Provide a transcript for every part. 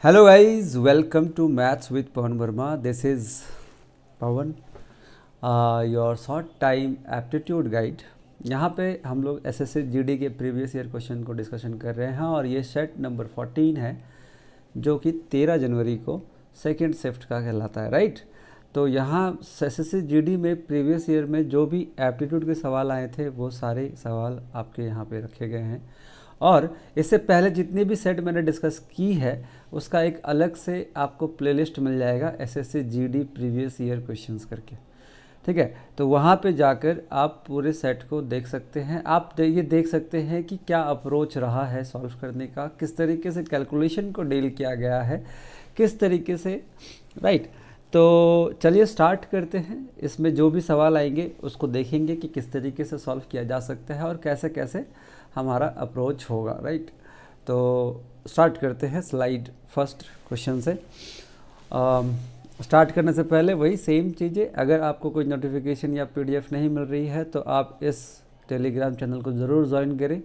Hello guys, welcome to Maths with Pawan Verma. This is Pawan, your short time aptitude guide. यहाँ पे हम लोग SSC GD के previous year question को discussion कर रहे हैं और ये सेट नंबर 14 है जो कि 13 जनवरी को सेकेंड शिफ्ट का कहलाता है, राइट। तो यहाँ एसएससी जीडी में प्रीवियस ईयर में जो भी एप्टीट्यूड के सवाल आए थे वो सारे सवाल आपके यहाँ पे रखे गए हैं और इससे पहले जितनी भी सेट मैंने डिस्कस की है उसका एक अलग से आपको प्लेलिस्ट मिल जाएगा SSC GD previous year questions करके, ठीक है। तो वहाँ पे जाकर आप पूरे सेट को देख सकते हैं। आप ये देख सकते हैं कि क्या अप्रोच रहा है सॉल्व करने का, किस तरीके से कैलकुलेशन को डील किया गया है, किस तरीके से, राइट। तो चलिए स्टार्ट करते हैं। इसमें जो भी सवाल आएंगे उसको देखेंगे कि किस तरीके से सॉल्व किया जा सकता है और कैसे कैसे हमारा अप्रोच होगा, राइट। तो स्टार्ट करते हैं स्लाइड फर्स्ट क्वेश्चन से। स्टार्ट करने से पहले वही सेम चीज़ें, अगर आपको कोई नोटिफिकेशन या पीडीएफ नहीं मिल रही है तो आप इस टेलीग्राम चैनल को ज़रूर ज्वाइन करें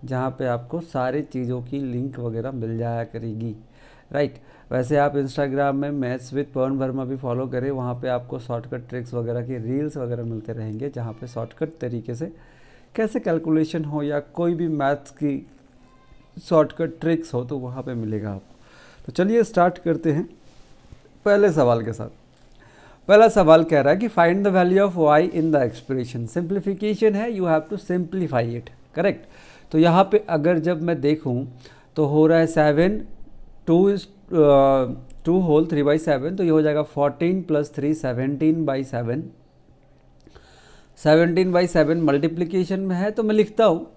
जहाँ पे आपको सारी चीज़ों की लिंक वगैरह मिल जाया करेगी, राइट। वैसे आप इंस्टाग्राम में मैथ्स विद पवन वर्मा भी फॉलो करें, वहाँ पे आपको शॉर्टकट ट्रिक्स वगैरह की रील्स वगैरह मिलते रहेंगे जहाँ पे शॉर्टकट तरीके से कैसे कैलकुलेशन हो या कोई भी मैथ्स की शॉर्टकट ट्रिक्स हो तो वहाँ पे मिलेगा आपको। तो चलिए स्टार्ट करते हैं पहले सवाल के साथ। पहला सवाल कह रहा है कि find the value of y in the expression. Simplification है, you have to simplify it, correct. तो यहाँ पे अगर जब मैं देखूँ तो हो रहा है 7 2 होल 3/7, तो ये हो जाएगा 14 + 3 17/7। 17/7 मल्टीप्लिकेशन में है तो मैं लिखता हूँ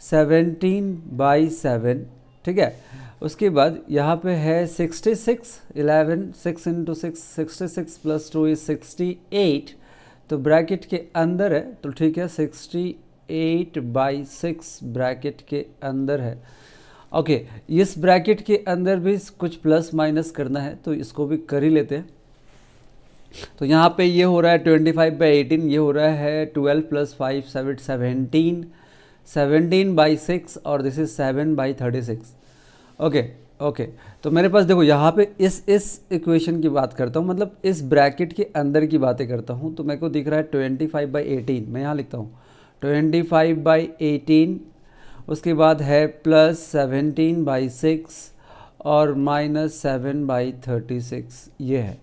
17/7, ठीक है। उसके बाद यहाँ पे है 66, 11 6 × 6 66 + 2 = 68, तो ब्रैकेट के अंदर है तो ठीक है 68/6 ब्रैकेट के अंदर है। ओके, इस ब्रैकेट के अंदर भी कुछ प्लस माइनस करना है तो इसको भी कर ही लेते हैं। तो यहाँ पे ये हो रहा है 25/18, ये हो रहा है 12 + 5 17 17/6 और दिस इज 7/36। ओके, तो मेरे पास देखो यहाँ पे इस इक्वेशन की बात करता हूँ, मतलब इस ब्रैकेट के अंदर की बातें करता हूँ। तो मेरे को दिख रहा है 25/18, मैं यहाँ लिखता हूँ 25/18, उसके बाद है प्लस 17/6 और माइनस 7/36, ये है।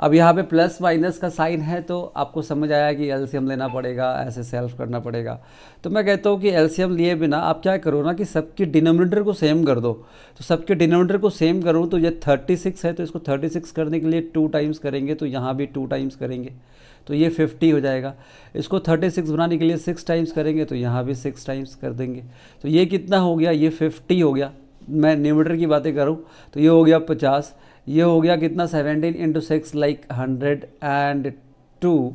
अब यहाँ पे प्लस माइनस का साइन है तो आपको समझ आया कि एलसीएम लेना पड़ेगा, ऐसे सॉल्व करना पड़ेगा। तो मैं कहता हूँ कि एलसीएम लिए बिना आप क्या करो ना कि सबके डिनोमिनेटर को सेम कर दो। तो सबके डिनोमिनेटर को सेम करूँ तो ये 36 है तो इसको 36 करने के लिए 2 टाइम्स करेंगे, तो यहाँ भी 2 टाइम्स करेंगे तो ये 50 हो जाएगा। इसको 36 बनाने के लिए 6 टाइम्स करेंगे तो यहाँ भी 6 टाइम्स कर देंगे। तो ये कितना हो गया, ये 50 हो गया। मैं न्यूमरेटर की बातें करूँ तो ये हो गया 50, ये हो गया कितना 17 × 6 लाइक 102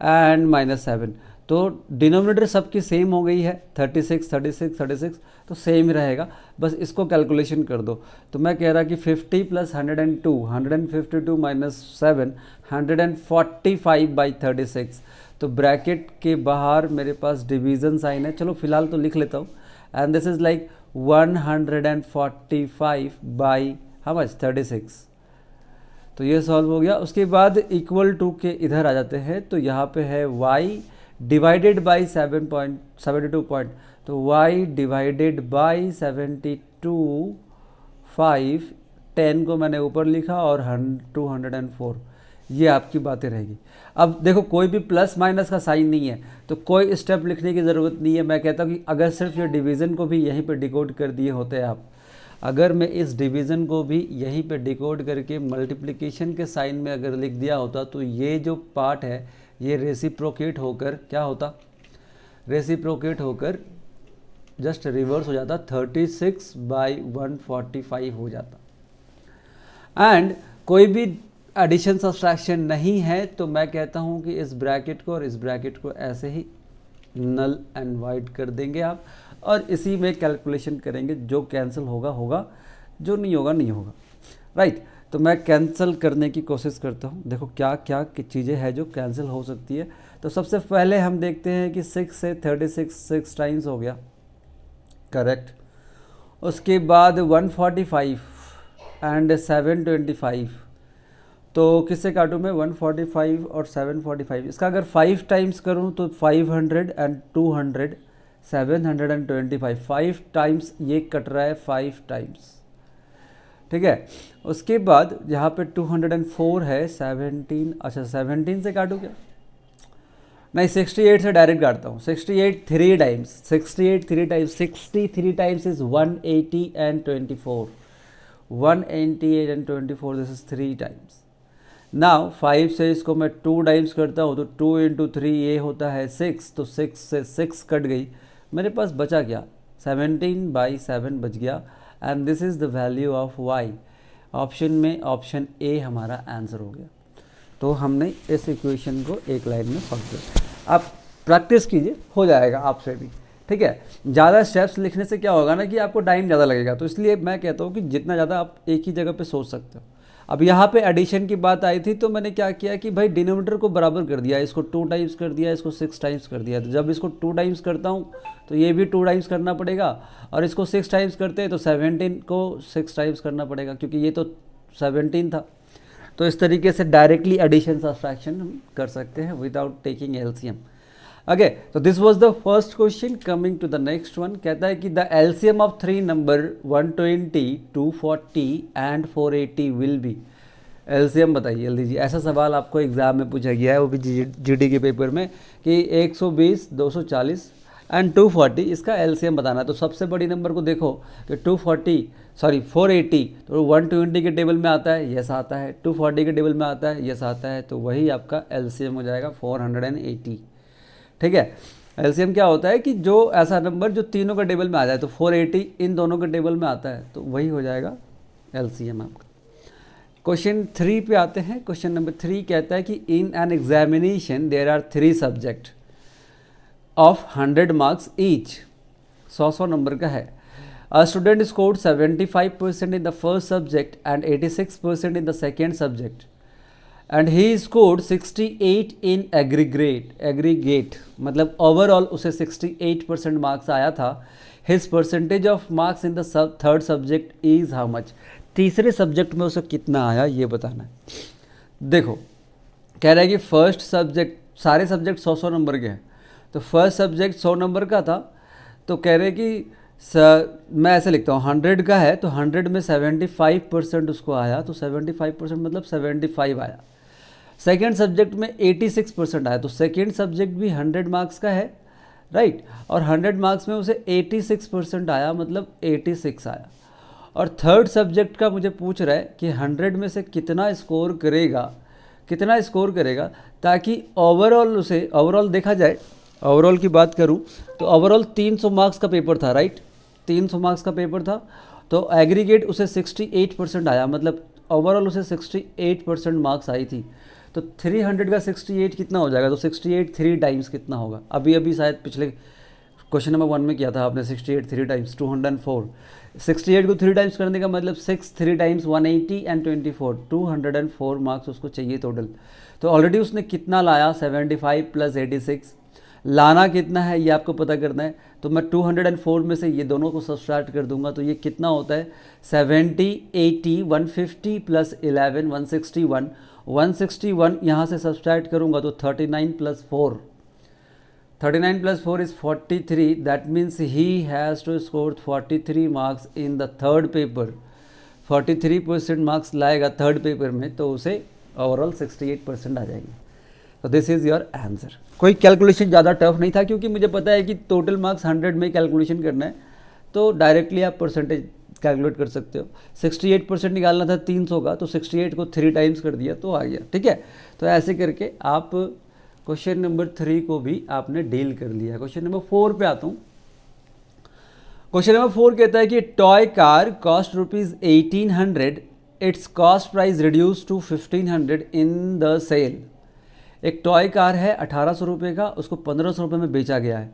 एंड -7। तो डिनोमिनेटर सबकी सेम हो गई है 36 36 36, तो सेम ही रहेगा, बस इसको कैलकुलेशन कर दो। तो मैं कह रहा कि 50 + 102 152 - 7 145/36। तो ब्रैकेट के बाहर मेरे पास डिवीज़न साइन है, चलो फिलहाल तो लिख लेता हूँ, एंड दिस इज़ लाइक 145/36। तो ये सॉल्व हो गया। उसके बाद इक्वल टू के इधर आ जाते हैं तो यहाँ पे है y डिवाइडेड बाई 7.72 तो y डिवाइडेड बाई 72/5, 10 को मैंने ऊपर लिखा और 204, ये आपकी बातें रहेगी। अब देखो कोई भी प्लस माइनस का साइन नहीं है तो कोई स्टेप लिखने की ज़रूरत नहीं है। मैं कहता हूँ कि अगर सिर्फ ये डिवीज़न को भी यहीं पे डिकोड कर दिए होते आप, अगर मैं इस डिवीज़न को भी यहीं पे डिकोड करके मल्टीप्लिकेशन के साइन में अगर लिख दिया होता तो ये जो पार्ट है ये रेसिप्रोकेट होकर क्या होता, रेसिप्रोकेट होकर जस्ट रिवर्स हो जाता, 36/145 हो जाता। एंड कोई भी एडिशन सब्सट्रैक्शन नहीं है तो मैं कहता हूँ कि इस ब्रैकेट को और इस ब्रैकेट को ऐसे ही नल एंड वाइड कर देंगे आप और इसी में कैलकुलेशन करेंगे। जो कैंसिल होगा होगा, जो नहीं होगा नहीं होगा, राइट। तो मैं कैंसिल करने की कोशिश करता हूँ। देखो क्या क्या चीज़ें हैं जो कैंसिल हो सकती है। तो सबसे पहले हम देखते हैं कि 6 से 36 6 टाइम्स हो गया, करेक्ट। उसके बाद 145 एंड 725, तो किससे काटूँ मैं? 145 और 745, इसका अगर 5 टाइम्स करूँ तो 500 एंड 200 725, 5 टाइम्स ये कट रहा है, 5 टाइम्स, ठीक है। उसके बाद यहाँ पे 204 है, 17, अच्छा 17 से काटूँ क्या? नहीं, 68 से डायरेक्ट काटता हूँ। 68 3 times, 68 3 times, 63 times is 180 and 24, 188 and 24, this is 3 times. Now 5 से इसको मैं 2 टाइम्स करता हूँ तो 2 इंटू 3 ये होता है 6, तो 6 से 6 कट गई, मेरे पास बचा क्या? 17/7 बच गया, and this is the value of y। Option में ऑप्शन ए हमारा आंसर हो गया। तो हमने इस इक्वेशन को एक लाइन में पढ़ दिया। आप प्रैक्टिस कीजिए, हो जाएगा आपसे भी, ठीक है। ज़्यादा स्टेप्स लिखने से क्या होगा ना कि आपको टाइम ज़्यादा लगेगा, तो इसलिए मैं कहता हूँ कि जितना ज़्यादा आप एक ही जगह पे सोच सकते हो। अब यहाँ पे एडिशन की बात आई थी तो मैंने क्या किया कि भाई डिनोमिनेटर को बराबर कर दिया, इसको 2 टाइम्स कर दिया, इसको 6 टाइम्स कर दिया। तो जब इसको 2 टाइम्स करता हूँ तो ये भी 2 टाइम्स करना पड़ेगा, और इसको 6 टाइम्स करते हैं तो 17 को 6 टाइम्स करना पड़ेगा, क्योंकि ये तो 17 था। तो इस तरीके से डायरेक्टली एडिशन सब्ट्रैक्शन हम कर सकते हैं विदाउट टेकिंग एलसीएम। ओके, तो this was the first question. Coming to the next one, कहता है कि the LCM of 3 number 120, 240 and 480 will be. LCM बताइए जल्दी जी। ऐसा सवाल आपको एग्जाम में पूछा गया है, वो भी जीडी के पेपर में, कि 120, 240 एंड 240, इसका एलसीएम बताना है। तो सबसे बड़ी नंबर को देखो कि 480, तो 120 के टेबल में आता है, यस आता है, 240 के टेबल में आता है, यस आता है, तो वही आपका एलसीएम हो जाएगा 480, ठीक है। एलसीएम क्या होता है कि जो ऐसा नंबर जो तीनों के टेबल में आ जाए, तो 480 इन दोनों के टेबल में आता है, तो वही हो जाएगा एलसीएम आपका। क्वेश्चन 3 पे आते हैं। क्वेश्चन नंबर 3 कहता है कि in an examination there are 3 subject of 100 marks each, 100 नंबर का है। A student scored 75% in the first subject and 86% in the second subject, and he scored 68 in aggregate, मतलब ओवरऑल उसे 68% मार्क्स आया था। His percentage of marks in the third subject is how much. तीसरे subject में उसे कितना आया ये बताना है। देखो, कह रहा है कि फर्स्ट सब्जेक्ट, सारे सब्जेक्ट 100 नंबर के हैं, तो फर्स्ट सब्जेक्ट 100 नंबर का था, तो कह रहे कि मैं ऐसे लिखता हूँ 100 का है, तो 100 में 75% उसको आया, तो 75% मतलब 75 आया। सेकेंड सब्जेक्ट में 86% आया, तो सेकेंड सब्जेक्ट भी 100 मार्क्स का है, राइट, और 100 मार्क्स में उसे 86% आया, मतलब 86 आया। और थर्ड सब्जेक्ट का मुझे पूछ रहा है कि 100 में से कितना स्कोर करेगा, ताकि ओवरऑल उसे, ओवरऑल देखा जाए, ओवरऑल की बात करूं तो ओवरऑल 300 मार्क्स का पेपर था, राइट, 300 मार्क्स का पेपर था, तो एग्रीगेट उसे 68% आया, मतलब ओवरऑल उसे 68% मार्क्स आई थी। तो 300 का 68 कितना हो जाएगा, तो 68 3 टाइम्स कितना होगा। अभी शायद पिछले क्वेश्चन नंबर 1 में किया था आपने, 68 3 टाइम्स 204। 68 को 3 टाइम्स करने का मतलब 6 3 टाइम्स 180 एंड 24, 204 मार्क्स उसको चाहिए टोटल। तो ऑलरेडी उसने कितना लाया, 75 प्लस 86, लाना कितना है ये आपको पता करना है। तो मैं 204 में से ये दोनों को सब्ट्रैक्ट कर दूंगा, तो ये कितना होता है, 70 80 150 प्लस 11 161, 161 यहाँ से सब्ट्रैक्ट करूँगा तो 39 plus 4 is 43, that means he has to score 43 marks in the third paper, 43% marks लाएगा थर्ड पेपर में, तो उसे ओवरऑल 68% आ जाएंगे। तो दिस इज़ योर आंसर। कोई कैलकुलेशन ज़्यादा टफ नहीं था, क्योंकि मुझे पता है कि टोटल मार्क्स 100 में कैलकुलेशन करना है, तो डायरेक्टली आप परसेंटेज कैलकुलेट कर सकते हो। 68% निकालना था 300 का, तो 68 को 3 टाइम्स कर दिया तो आ गया, ठीक है। तो ऐसे करके आप क्वेश्चन नंबर 3 को भी आपने डील कर लिया। क्वेश्चन नंबर 4 पे आता हूँ। क्वेश्चन नंबर 4 कहता है कि toy car cost ₹1800, its cost price reduce to 1500 in the sale. एक टॉय कार है 1800 रुपये का, उसको 1500 रुपये में बेचा गया है,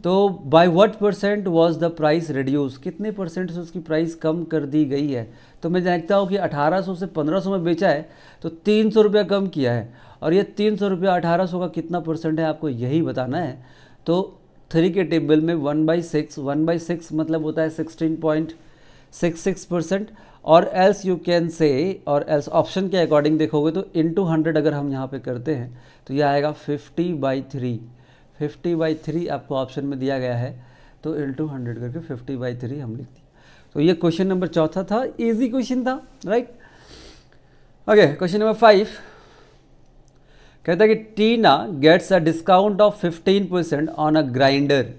तो by what percent was the price reduce, कितने परसेंट से उसकी प्राइस कम कर दी गई है। तो मैं देखता हूँ कि 1800 से 1500 में बेचा है, तो 300 रुपया कम किया है, और ये 300 रुपया 1800 का कितना परसेंट है आपको यही बताना है। तो 3 के टेबल में 1/6 मतलब होता है 66%, और एल्स यू कैन से, और एल्स ऑप्शन के अकॉर्डिंग देखोगे तो इंटू 100 अगर हम यहाँ पे करते हैं तो यह आएगा 50/3। 50/3 आपको ऑप्शन में दिया गया है, तो इंटू 100 करके 50/3 हम लिख दिए। तो ये क्वेश्चन नंबर चौथा था, इजी क्वेश्चन था, राइट। ओके, क्वेश्चन नंबर 5 कहता है कि Tina gets a discount of 15% on a grinder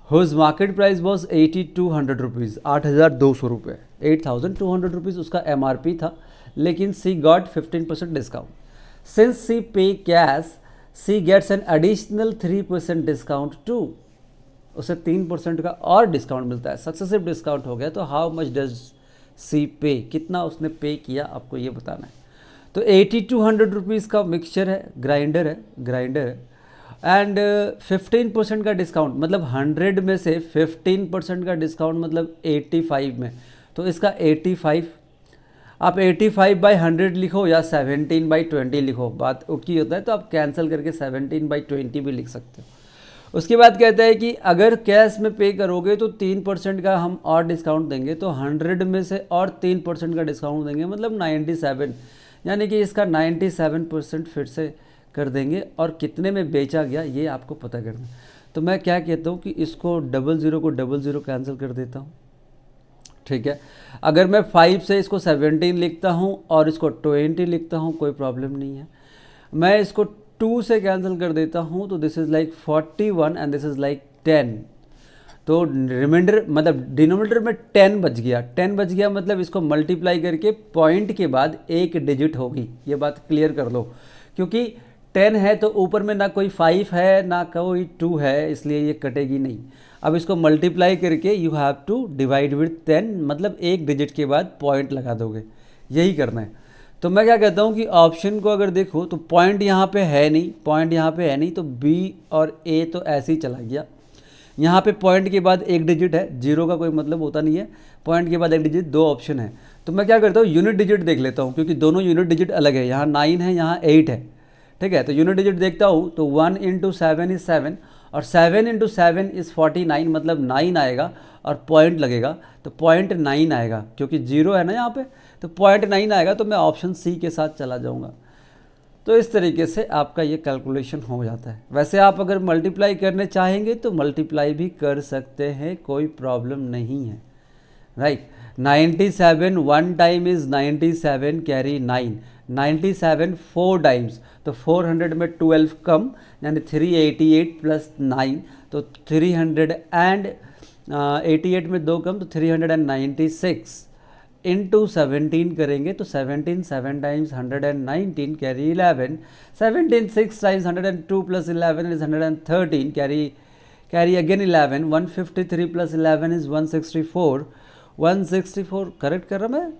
whose market price was 8200 rupees, 8200 रुपये, 8200 रुपीज़ उसका MRP था, लेकिन she got 15% discount. Since she pay cash she gets an additional 3% discount too, उसे 3% का और डिस्काउंट मिलता है, सक्सेसिव डिस्काउंट हो गया। तो हाउ मच डज सी पे, कितना उसने पे किया, आपको ये बताना है। तो 8200 रुपीज़ का मिक्सचर है, ग्राइंडर है, एंड 15% का डिस्काउंट, मतलब 100 में से 15% का डिस्काउंट मतलब 85 में, तो इसका 85, आप 85/100 लिखो या 17/20 लिखो, बात ओके होता है। तो आप कैंसिल करके 17/20 भी लिख सकते हो। उसके बाद कहता है कि अगर कैश में पे करोगे तो 3% का हम और डिस्काउंट देंगे, तो 100 में से और 3% का डिस्काउंट देंगे, मतलब 97, यानी कि इसका 97% फिर से कर देंगे, और कितने में बेचा गया ये आपको पता करना। तो मैं क्या कहता हूँ कि इसको 00 को 00 कैंसिल कर देता हूँ, ठीक है। अगर मैं 5 से इसको 17 लिखता हूँ और इसको 20 लिखता हूँ, कोई प्रॉब्लम नहीं है। मैं इसको 2 से कैंसिल कर देता हूँ, तो this is like 41 and this is like 10। तो रिमाइंडर मतलब डिनोमिनेटर में 10 बच गया, 10 बच गया, मतलब इसको मल्टीप्लाई करके पॉइंट के बाद एक डिजिट होगी, ये बात क्लियर कर लो। क्योंकि 10 है तो ऊपर में ना कोई 5 है ना कोई 2 है, इसलिए ये कटेगी नहीं। अब इसको मल्टीप्लाई करके you have to divide with 10, मतलब एक डिजिट के बाद पॉइंट लगा दोगे, यही करना है। तो मैं क्या कहता हूँ कि ऑप्शन को अगर देखो तो पॉइंट यहाँ पे है नहीं, तो बी और ए तो ऐसे ही चला गया। यहाँ पे पॉइंट के बाद एक डिजिट है, जीरो का कोई मतलब होता नहीं है, पॉइंट के बाद एक डिजिट, दो ऑप्शन है। तो मैं क्या करता हूँ, यूनिट डिजिट देख लेता हूँ, क्योंकि दोनों यूनिट डिजिट अलग है, यहाँ 9 है, यहाँ 8 है, ठीक है। तो यूनिट डिजिट देखता हूँ, तो 1 × 7 इज़ 7, और 7 × 7 इज़ 49, मतलब 9 आएगा, और पॉइंट लगेगा तो 0.9 आएगा, क्योंकि जीरो है ना यहाँ पे, तो 0.9 आएगा। तो मैं ऑप्शन सी के साथ चला जाऊँगा। तो इस तरीके से आपका ये कैलकुलेशन हो जाता है। वैसे आप अगर मल्टीप्लाई करने चाहेंगे तो मल्टीप्लाई भी कर सकते हैं, कोई प्रॉब्लम नहीं है, right. 97 1 time is 97 carry 9, 97 4 times, तो 400 में 12 कम, यानी 388 + 9, तो 388 में 2 कम, तो 396 इंटू 17 करेंगे, तो 17 7 times 119 carry 11, 17 6 times 102 + 11 is 113 carry again 11, 153 + 11 is 164, 164 correct कर रहा मैं,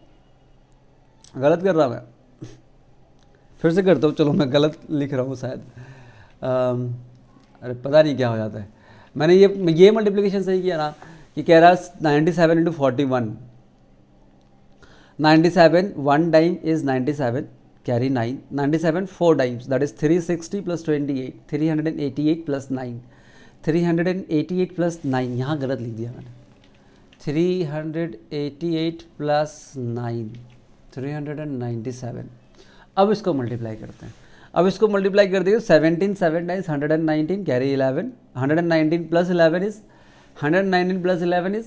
गलत कर रहा मैं, फिर से करता हूँ, चलो मैं गलत लिख रहा हूँ शायद, अरे पता नहीं क्या हो जाता है। मैंने ये मल्टीप्लिकेशन सही किया ना, कि कह रहा 97 × 41, 97 1 time is 97 carry 9, 97 4 times, that is 360 + 28, 388 + 9, 388 + 9, यहाँ गलत लिख दिया मैंने, 388 + 9 397। अब इसको मल्टीप्लाई करते हैं, अब इसको मल्टीप्लाई कर दिए, 17 7 times 119 carry 11, 119 + 11 is 119 + 11 is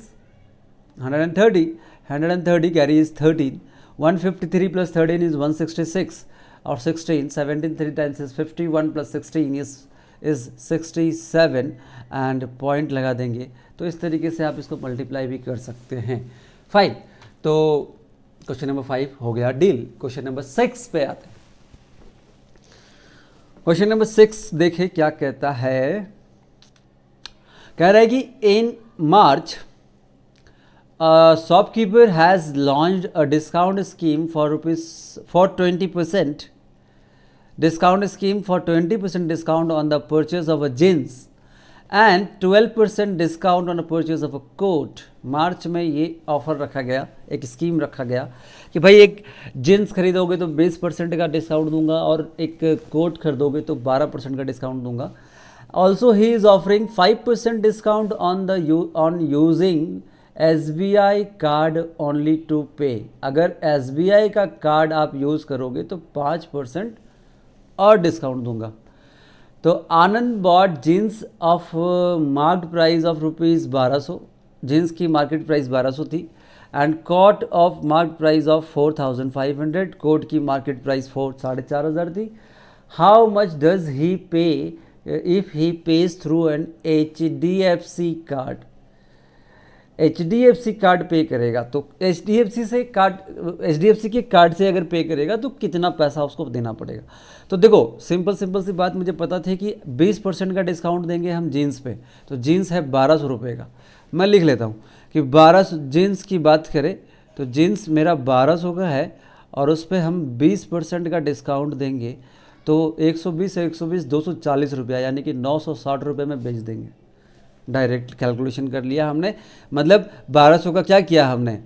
130, 130 carry is 13, 153 + 13 is 166, और 16, 17 3 times is 51 + 16 is 67, and point लगा देंगे। तो इस तरीके से आप इसको मल्टीप्लाई भी कर सकते हैं। फाइन, तो क्वेश्चन नंबर 5 हो गया डील। क्वेश्चन नंबर 6 पे आते हैं। क्वेश्चन नंबर 6 देखें क्या कहता है, कह रहा है कि इन मार्च shopkeeper has launched a discount scheme for 20% discount scheme for 20% discount on the purchase of a jeans and 12% discount on the purchase of a coat। मार्च में ये ऑफर रखा गया, एक स्कीम रखा गया कि भाई एक जीन्स खरीदोगे तो 20% का डिस्काउंट दूंगा, और एक कोट खरीदोगे तो 12% का डिस्काउंट दूंगा। Also he is offering 5% discount on using SBI card only to pay, अगर SBI का कार्ड आप यूज़ करोगे तो 5% और डिस्काउंट दूंगा। तो Anand bought jeans of marked price of ₹1200, jeans की मार्केट प्राइस 1200 थी, and coat of market price of 4500, coat की मार्केट प्राइस 4500 थी। How much does he pay if he pays through an HDFC card? HDFC card पे करेगा तो HDFC के card से अगर पे करेगा तो कितना पैसा उसको देना पड़ेगा? तो देखो सिंपल सी बात, मुझे पता थी कि 20% का डिस्काउंट देंगे हम जीन्स पे, तो जीन्स है 1200 रुपये का। मैं लिख लेता हूँ कि 1200 जीन्स की बात करें तो जीन्स मेरा 1200 का है, और उस पर हम 20% का डिस्काउंट देंगे तो 120 से 120 240 रुपया, यानी कि 960 रुपये में बेच देंगे। डायरेक्ट कैलकुलेशन कर लिया हमने, मतलब 1200 का क्या किया हमने,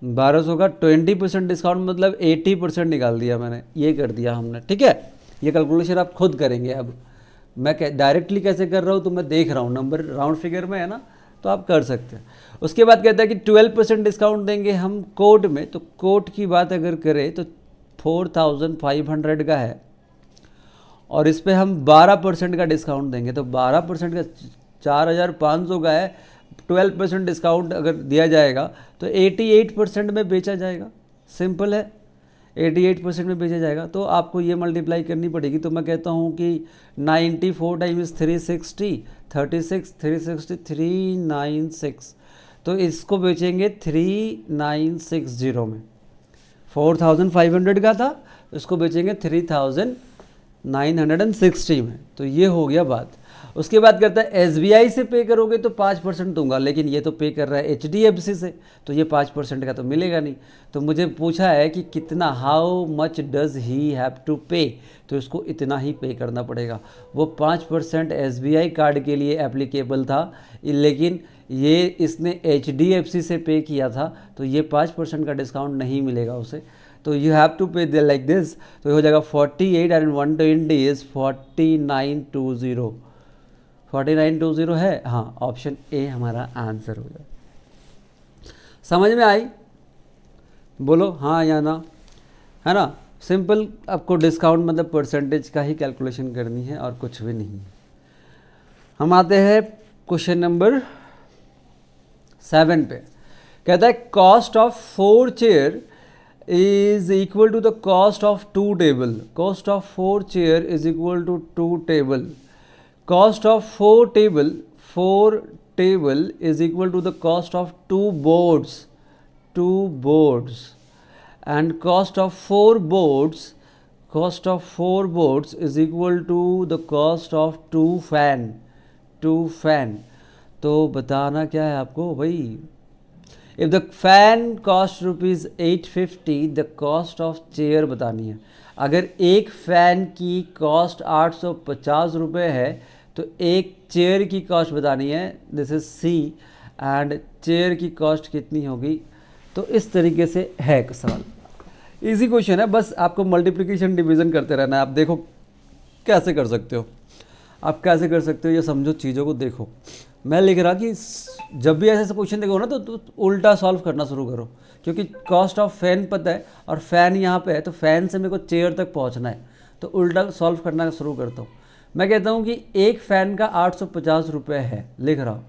1200 का 20% डिस्काउंट मतलब 80% निकाल दिया मैंने, ये कर दिया हमने। ठीक है, ये कैलकुलेशन आप खुद करेंगे। अब मैं डायरेक्टली कैसे कर रहा हूँ तो मैं देख रहा हूँ, नंबर राउंड फिगर में है ना, तो आप कर सकते हैं। उसके बाद कहता है कि 12% डिस्काउंट देंगे हम कोट में, तो कोट की बात अगर करें तो 4500 का है, और इस पर हम 12% का डिस्काउंट देंगे, तो 12% का 4500 का है, 12% डिस्काउंट अगर दिया जाएगा तो 88% में बेचा जाएगा। सिंपल है, 88% में बेचा जाएगा। तो आपको ये मल्टीप्लाई करनी पड़ेगी। तो मैं कहता हूँ कि 94 टाइम्स 360, 36, 360, 396, तो इसको बेचेंगे 3960 में। 4500 का था, इसको बेचेंगे 3960 में। तो ये हो गया बात। उसके बाद कहता है SBI से पे करोगे तो 5% दूंगा, लेकिन ये तो पे कर रहा है HDFC से, तो ये 5% का तो मिलेगा नहीं। तो मुझे पूछा है कि कितना, how much does he have to pay, तो इसको इतना ही पे करना पड़ेगा। वो 5% SBI कार्ड के लिए एप्लीकेबल था, लेकिन ये इसने HDFC से पे किया था, तो ये 5% का डिस्काउंट नहीं मिलेगा उसे। तो यू हैव टू पे दे लाइक दिस। तो ये हो जाएगा 48 एंड 120 इज 4920। 4920 है, हाँ, ऑप्शन ए हमारा आंसर हो जाए। समझ में आई? बोलो हाँ या ना, है ना। सिंपल, आपको डिस्काउंट मतलब परसेंटेज का ही कैलकुलेशन करनी है और कुछ भी नहीं। हम आते हैं क्वेश्चन नंबर 7 पे। कहता है cost of 4 chair is equal to the cost of 2 table. Cost of 4 chair is equal to 2 table. Cost of 4 table is equal to the cost of 2 boards, and cost of 4 boards is equal to the cost of 2 fan। तो बताना क्या है आपको भाई? If the fan cost ₹850, the cost of chair बतानी है। अगर एक फ़ैन की कॉस्ट 850 रुपये है तो एक चेयर की कॉस्ट बतानी है, this is C, and chair की कॉस्ट कितनी होगी। तो इस तरीके से है सवाल, इजी क्वेश्चन है, बस आपको मल्टीप्लिकेशन डिवीज़न करते रहना है। आप देखो कैसे कर सकते हो, ये समझो, चीज़ों को देखो। मैं लिख रहा कि जब भी ऐसे क्वेश्चन देखो ना तो उल्टा सॉल्व करना शुरू करो, क्योंकि कॉस्ट ऑफ फैन पता है और फैन यहाँ पे है, तो फैन से मेरे को चेयर तक पहुँचना है, तो उल्टा सॉल्व करना शुरू करता हूँ। मैं कहता हूँ कि एक फ़ैन का 850 रुपये है, लिख रहा हूँ,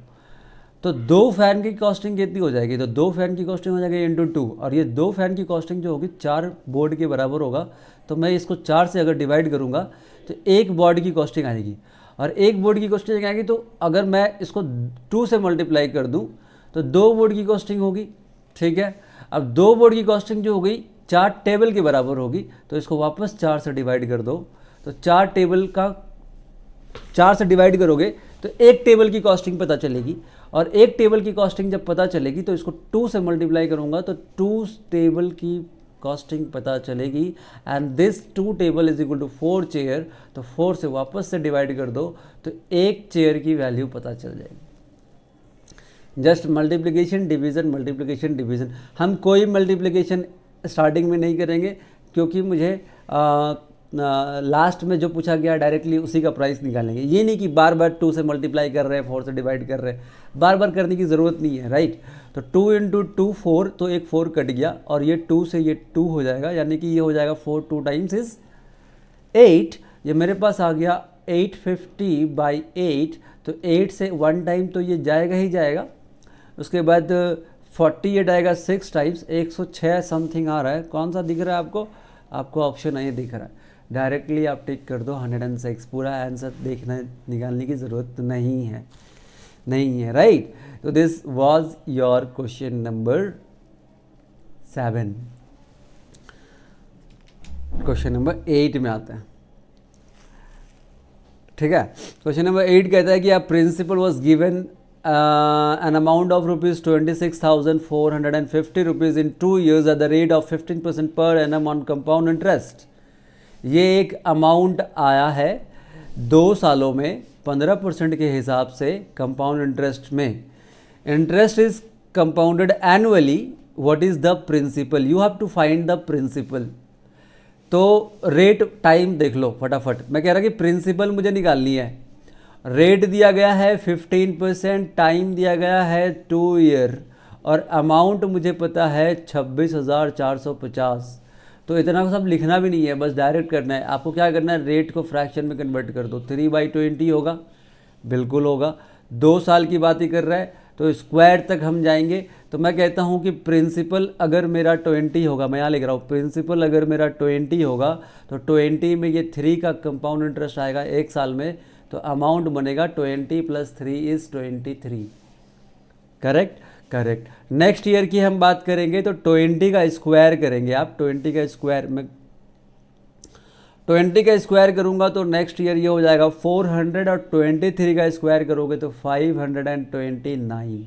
तो 2 फ़ैन की कॉस्टिंग कितनी हो जाएगी? तो 2 फ़ैन की कॉस्टिंग हो जाएगी इंटू 2, और ये 2 फ़ैन की कॉस्टिंग जो होगी 4 बोर्ड के बराबर होगा। तो मैं इसको 4 से अगर डिवाइड करूँगा तो 1 बोर्ड की कॉस्टिंग आएगी, और 1 बोर्ड की कॉस्टिंग आएगी। तो अगर मैं इसको 2 से मल्टीप्लाई कर दूँ तो 2 बोर्ड की कॉस्टिंग होगी। ठीक है, अब 2 बोर्ड की कॉस्टिंग जो होगी 4 टेबल के बराबर होगी, तो इसको वापस 4 से डिवाइड कर दो। तो 4 टेबल का 4 से डिवाइड करोगे तो 1 टेबल की कॉस्टिंग पता चलेगी, और 1 टेबल की कॉस्टिंग जब पता चलेगी तो इसको 2 से मल्टीप्लाई करूँगा तो 2 टेबल की कॉस्टिंग पता चलेगी, and this 2 table is equal to 4 chair. तो 4 से वापस से डिवाइड कर दो तो 1 चेयर की वैल्यू पता चल जाएगी। Just multiplication division. हम कोई मल्टीप्लिकेशन स्टार्टिंग में नहीं करेंगे, क्योंकि मुझे लास्ट में जो पूछा गया डायरेक्टली उसी का प्राइस निकालेंगे। ये नहीं कि बार बार 2 से मल्टीप्लाई कर रहे हैं, 4 से डिवाइड कर रहे हैं, बार बार करने की ज़रूरत नहीं है, राइट। तो 2 × 2 4, तो एक 4 कट गया और ये 2 से ये 2 हो जाएगा, यानी कि ये हो जाएगा 4 2 टाइम्स इज 8। ये मेरे पास आ गया 850/8, तो 8 से 1 टाइम तो ये जाएगा ही जाएगा। उसके बाद 48 आएगा 6 टाइम्स, 106 समथिंग आ रहा है। कौन सा दिख रहा है आपको? आपको ऑप्शन ये दिख रहा है, डायरेक्टली आप टिक कर दो 106। पूरा आंसर देखना निकालने की ज़रूरत नहीं है, राइट। तो this was your question number 7। Question number 8 में आते हैं, ठीक है। क्वेश्चन नंबर 8 कहता है कि a principal was given an amount of rupees 26,450 rupees in 2 years at the rate of 15% per annum on compound interest। ये एक अमाउंट आया है 2 सालों में 15% के हिसाब से कंपाउंड इंटरेस्ट में। Interest is compounded annually, what is the principal? You have to find the principal. तो रेट टाइम देख लो फटाफट। मैं कह रहा कि प्रिंसिपल मुझे निकालनी है। रेट दिया गया है 15%, टाइम दिया गया है 2 ईयर और अमाउंट मुझे पता है 26,450। तो इतना सब लिखना भी नहीं है, बस डायरेक्ट करना है। आपको क्या करना है, रेट को फ्रैक्शन में कन्वर्ट कर दो। 3/20 होगा, बिल्कुल होगा। 2 साल की बात ही कर रहा है तो स्क्वायर तक हम जाएंगे। तो मैं कहता हूँ कि प्रिंसिपल अगर मेरा 20 होगा, मैं यहाँ लिख रहा हूँ, प्रिंसिपल अगर मेरा 20 होगा तो 20 में ये 3 का कंपाउंड इंटरेस्ट आएगा 1 साल में, तो अमाउंट बनेगा 20 + 3 = 23। करेक्ट। नेक्स्ट ईयर की हम बात करेंगे तो 20 का स्क्वायर करेंगे आप। 20 का स्क्वायर में 20 का स्क्वायर करूंगा तो नेक्स्ट ईयर ये हो जाएगा 400 और 23 का स्क्वायर करोगे तो 529।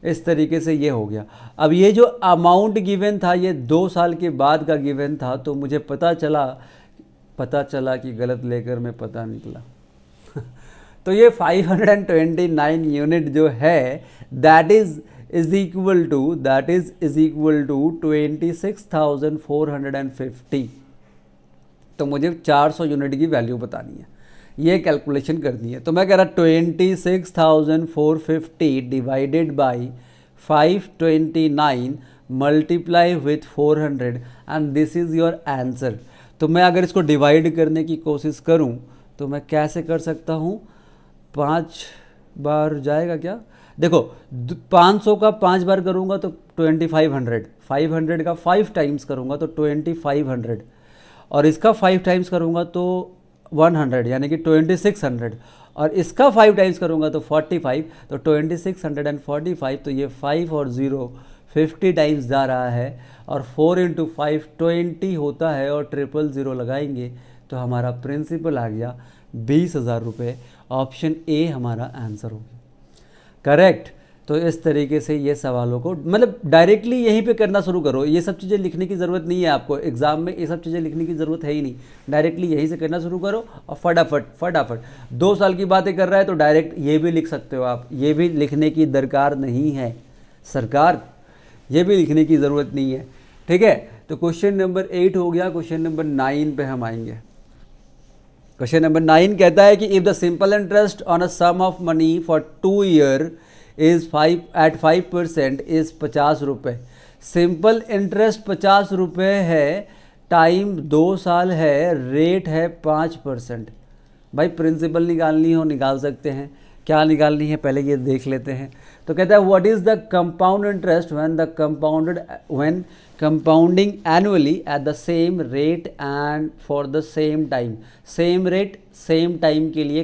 इस तरीके से ये हो गया। अब ये जो अमाउंट गिवन था ये 2 साल के बाद का गिवन था, तो मुझे पता चला कि गलत लेकर मैं पता निकला। तो ये 529 यूनिट जो है दैट इज इक्वल टू 26,450। तो मुझे 400 यूनिट की वैल्यू बतानी है, ये कैलकुलेशन करनी है। तो मैं कह रहा 26,450 divided by 529 multiply with 400 and this is your answer. तो मैं अगर इसको डिवाइड करने की कोशिश करूं तो मैं कैसे कर सकता हूं? 5 बार जाएगा क्या? देखो 500 का 5 बार करूंगा तो 2500, 500 का 5 टाइम्स करूंगा तो 2500 और इसका 5 टाइम्स करूंगा तो 100 यानी कि 2600 और इसका 5 टाइम्स करूंगा तो 45, तो 2645। तो ये 5 और 0 50 टाइम्स जा रहा है और 4 × 5 20 होता है और 000 लगाएंगे तो हमारा प्रिंसिपल आ गया 20,000 रुपये। ऑप्शन ए हमारा आंसर होगा, करेक्ट। तो इस तरीके से ये सवालों को मतलब डायरेक्टली यहीं पे करना शुरू करो। ये सब चीज़ें लिखने की ज़रूरत नहीं है आपको, एग्जाम में ये सब चीज़ें लिखने की ज़रूरत है ही नहीं। डायरेक्टली यहीं से करना शुरू करो और फटाफट 2 साल की बातें कर रहा है तो डायरेक्ट ये भी लिख सकते हो आप। ये भी लिखने की दरकार नहीं है सरकार, ये भी लिखने की ज़रूरत नहीं है, ठीक है। तो क्वेश्चन नंबर 8 हो गया। क्वेश्चन नंबर 9 पे हम आएंगे। क्वेश्चन नंबर 9 कहता है कि if the simple interest on a sum of money for 2 year is 5% is 50 रुपये। सिंपल इंटरेस्ट 50 रुपये है, टाइम 2 साल है, रेट है 5%। भाई प्रिंसिपल निकालनी हो निकाल सकते हैं, क्या निकालनी है पहले ये देख लेते हैं। तो कहता है what is the compound interest when compounding annually at the same rate and for the same time. Same rate same time के लिए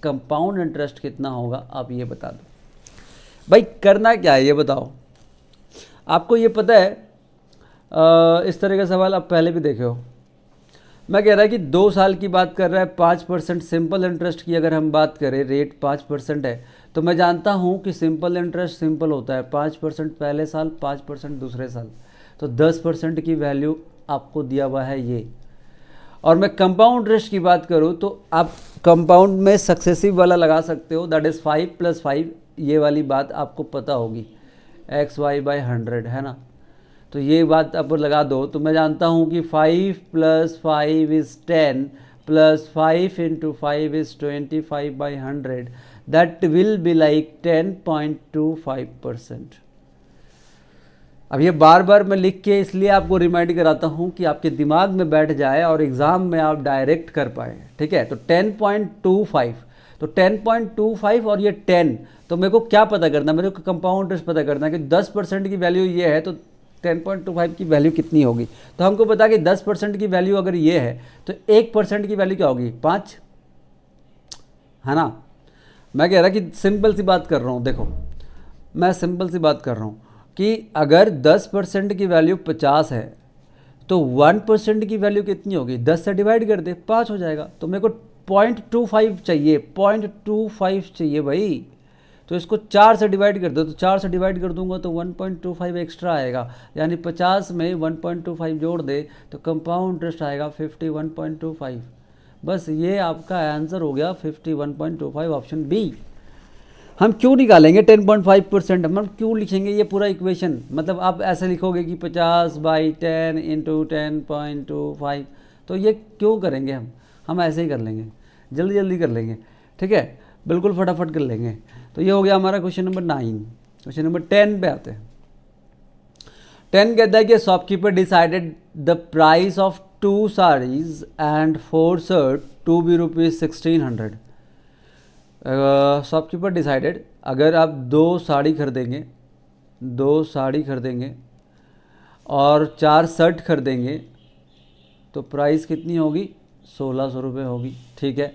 कंपाउंड इंटरेस्ट कितना होगा, आप ये बता दो। भाई करना क्या है ये बताओ, आपको ये पता है। इस तरह का सवाल आप पहले भी देखे हो। मैं कह रहा है कि 2 साल की बात कर रहा है, 5% सिंपल इंटरेस्ट की अगर हम बात करें, रेट 5% है, तो मैं जानता हूँ कि सिंपल इंटरेस्ट सिंपल होता है 5% पहले साल, 5% दूसरे साल, तो 10% की वैल्यू आपको दिया हुआ है ये। और मैं कंपाउंड इंटरेस्ट की बात करूँ तो आप कंपाउंड में सक्सेसिव वाला लगा सकते हो, दैट इज़ 5 + 5, ये वाली बात आपको पता होगी, XY/100 है ना। तो ये बात आप लगा दो। तो मैं जानता हूँ कि 5 + 5 = 10 + 5 × 5 = 25/100, दैट विल बी लाइक 10.25%। अब ये बार बार मैं लिख के इसलिए आपको रिमाइंड कराता हूँ कि आपके दिमाग में बैठ जाए और एग्ज़ाम में आप डायरेक्ट कर पाए, ठीक है। तो 10.25, तो 10.25 और ये 10, तो मेरे को क्या पता करना है, मेरे को कंपाउंड इंटरेस्ट पता करना है कि 10% की वैल्यू ये है तो 10.25 की वैल्यू कितनी होगी। तो हमको पता कि 10% की वैल्यू अगर ये है तो 1% की वैल्यू क्या होगी, 5, है ना। मैं कह रहा कि सिंपल सी बात कर रहा हूँ, देखो मैं सिंपल सी बात कर रहा हूँ कि अगर 10% की वैल्यू 50 है तो 1% की वैल्यू कितनी होगी, 10 से डिवाइड कर दे 5 हो जाएगा। तो मेरे को 0.25 चाहिए, 0.25 चाहिए भाई। तो इसको 4 से डिवाइड कर दो, तो 4 से डिवाइड कर दूंगा तो 1.25 एक्स्ट्रा आएगा, यानी 50 में 1.25 जोड़ दे तो कंपाउंड इंटरेस्ट आएगा 51.25। बस ये आपका आंसर हो गया 51.25, ऑप्शन बी। हम क्यों निकालेंगे 10.5%, हम क्यों लिखेंगे ये पूरा इक्वेशन, मतलब आप ऐसे लिखोगे कि 50/10 × 10.25, तो ये क्यों करेंगे हम ऐसे ही कर लेंगे, जल्दी जल्दी कर लेंगे, ठीक है, बिल्कुल फटाफट कर लेंगे। तो ये हो गया हमारा क्वेश्चन नंबर 9। क्वेश्चन नंबर 10 पे आते हैं। 10 कहता है कि shopkeeper decided the price of 2 saris and 4 shirt to be ₹1600। Shopkeeper decided, अगर आप 2 साड़ी खरीदेंगे और 4 शर्ट खरीदेंगे तो प्राइस कितनी होगी, 1600 रुपये होगी, ठीक है।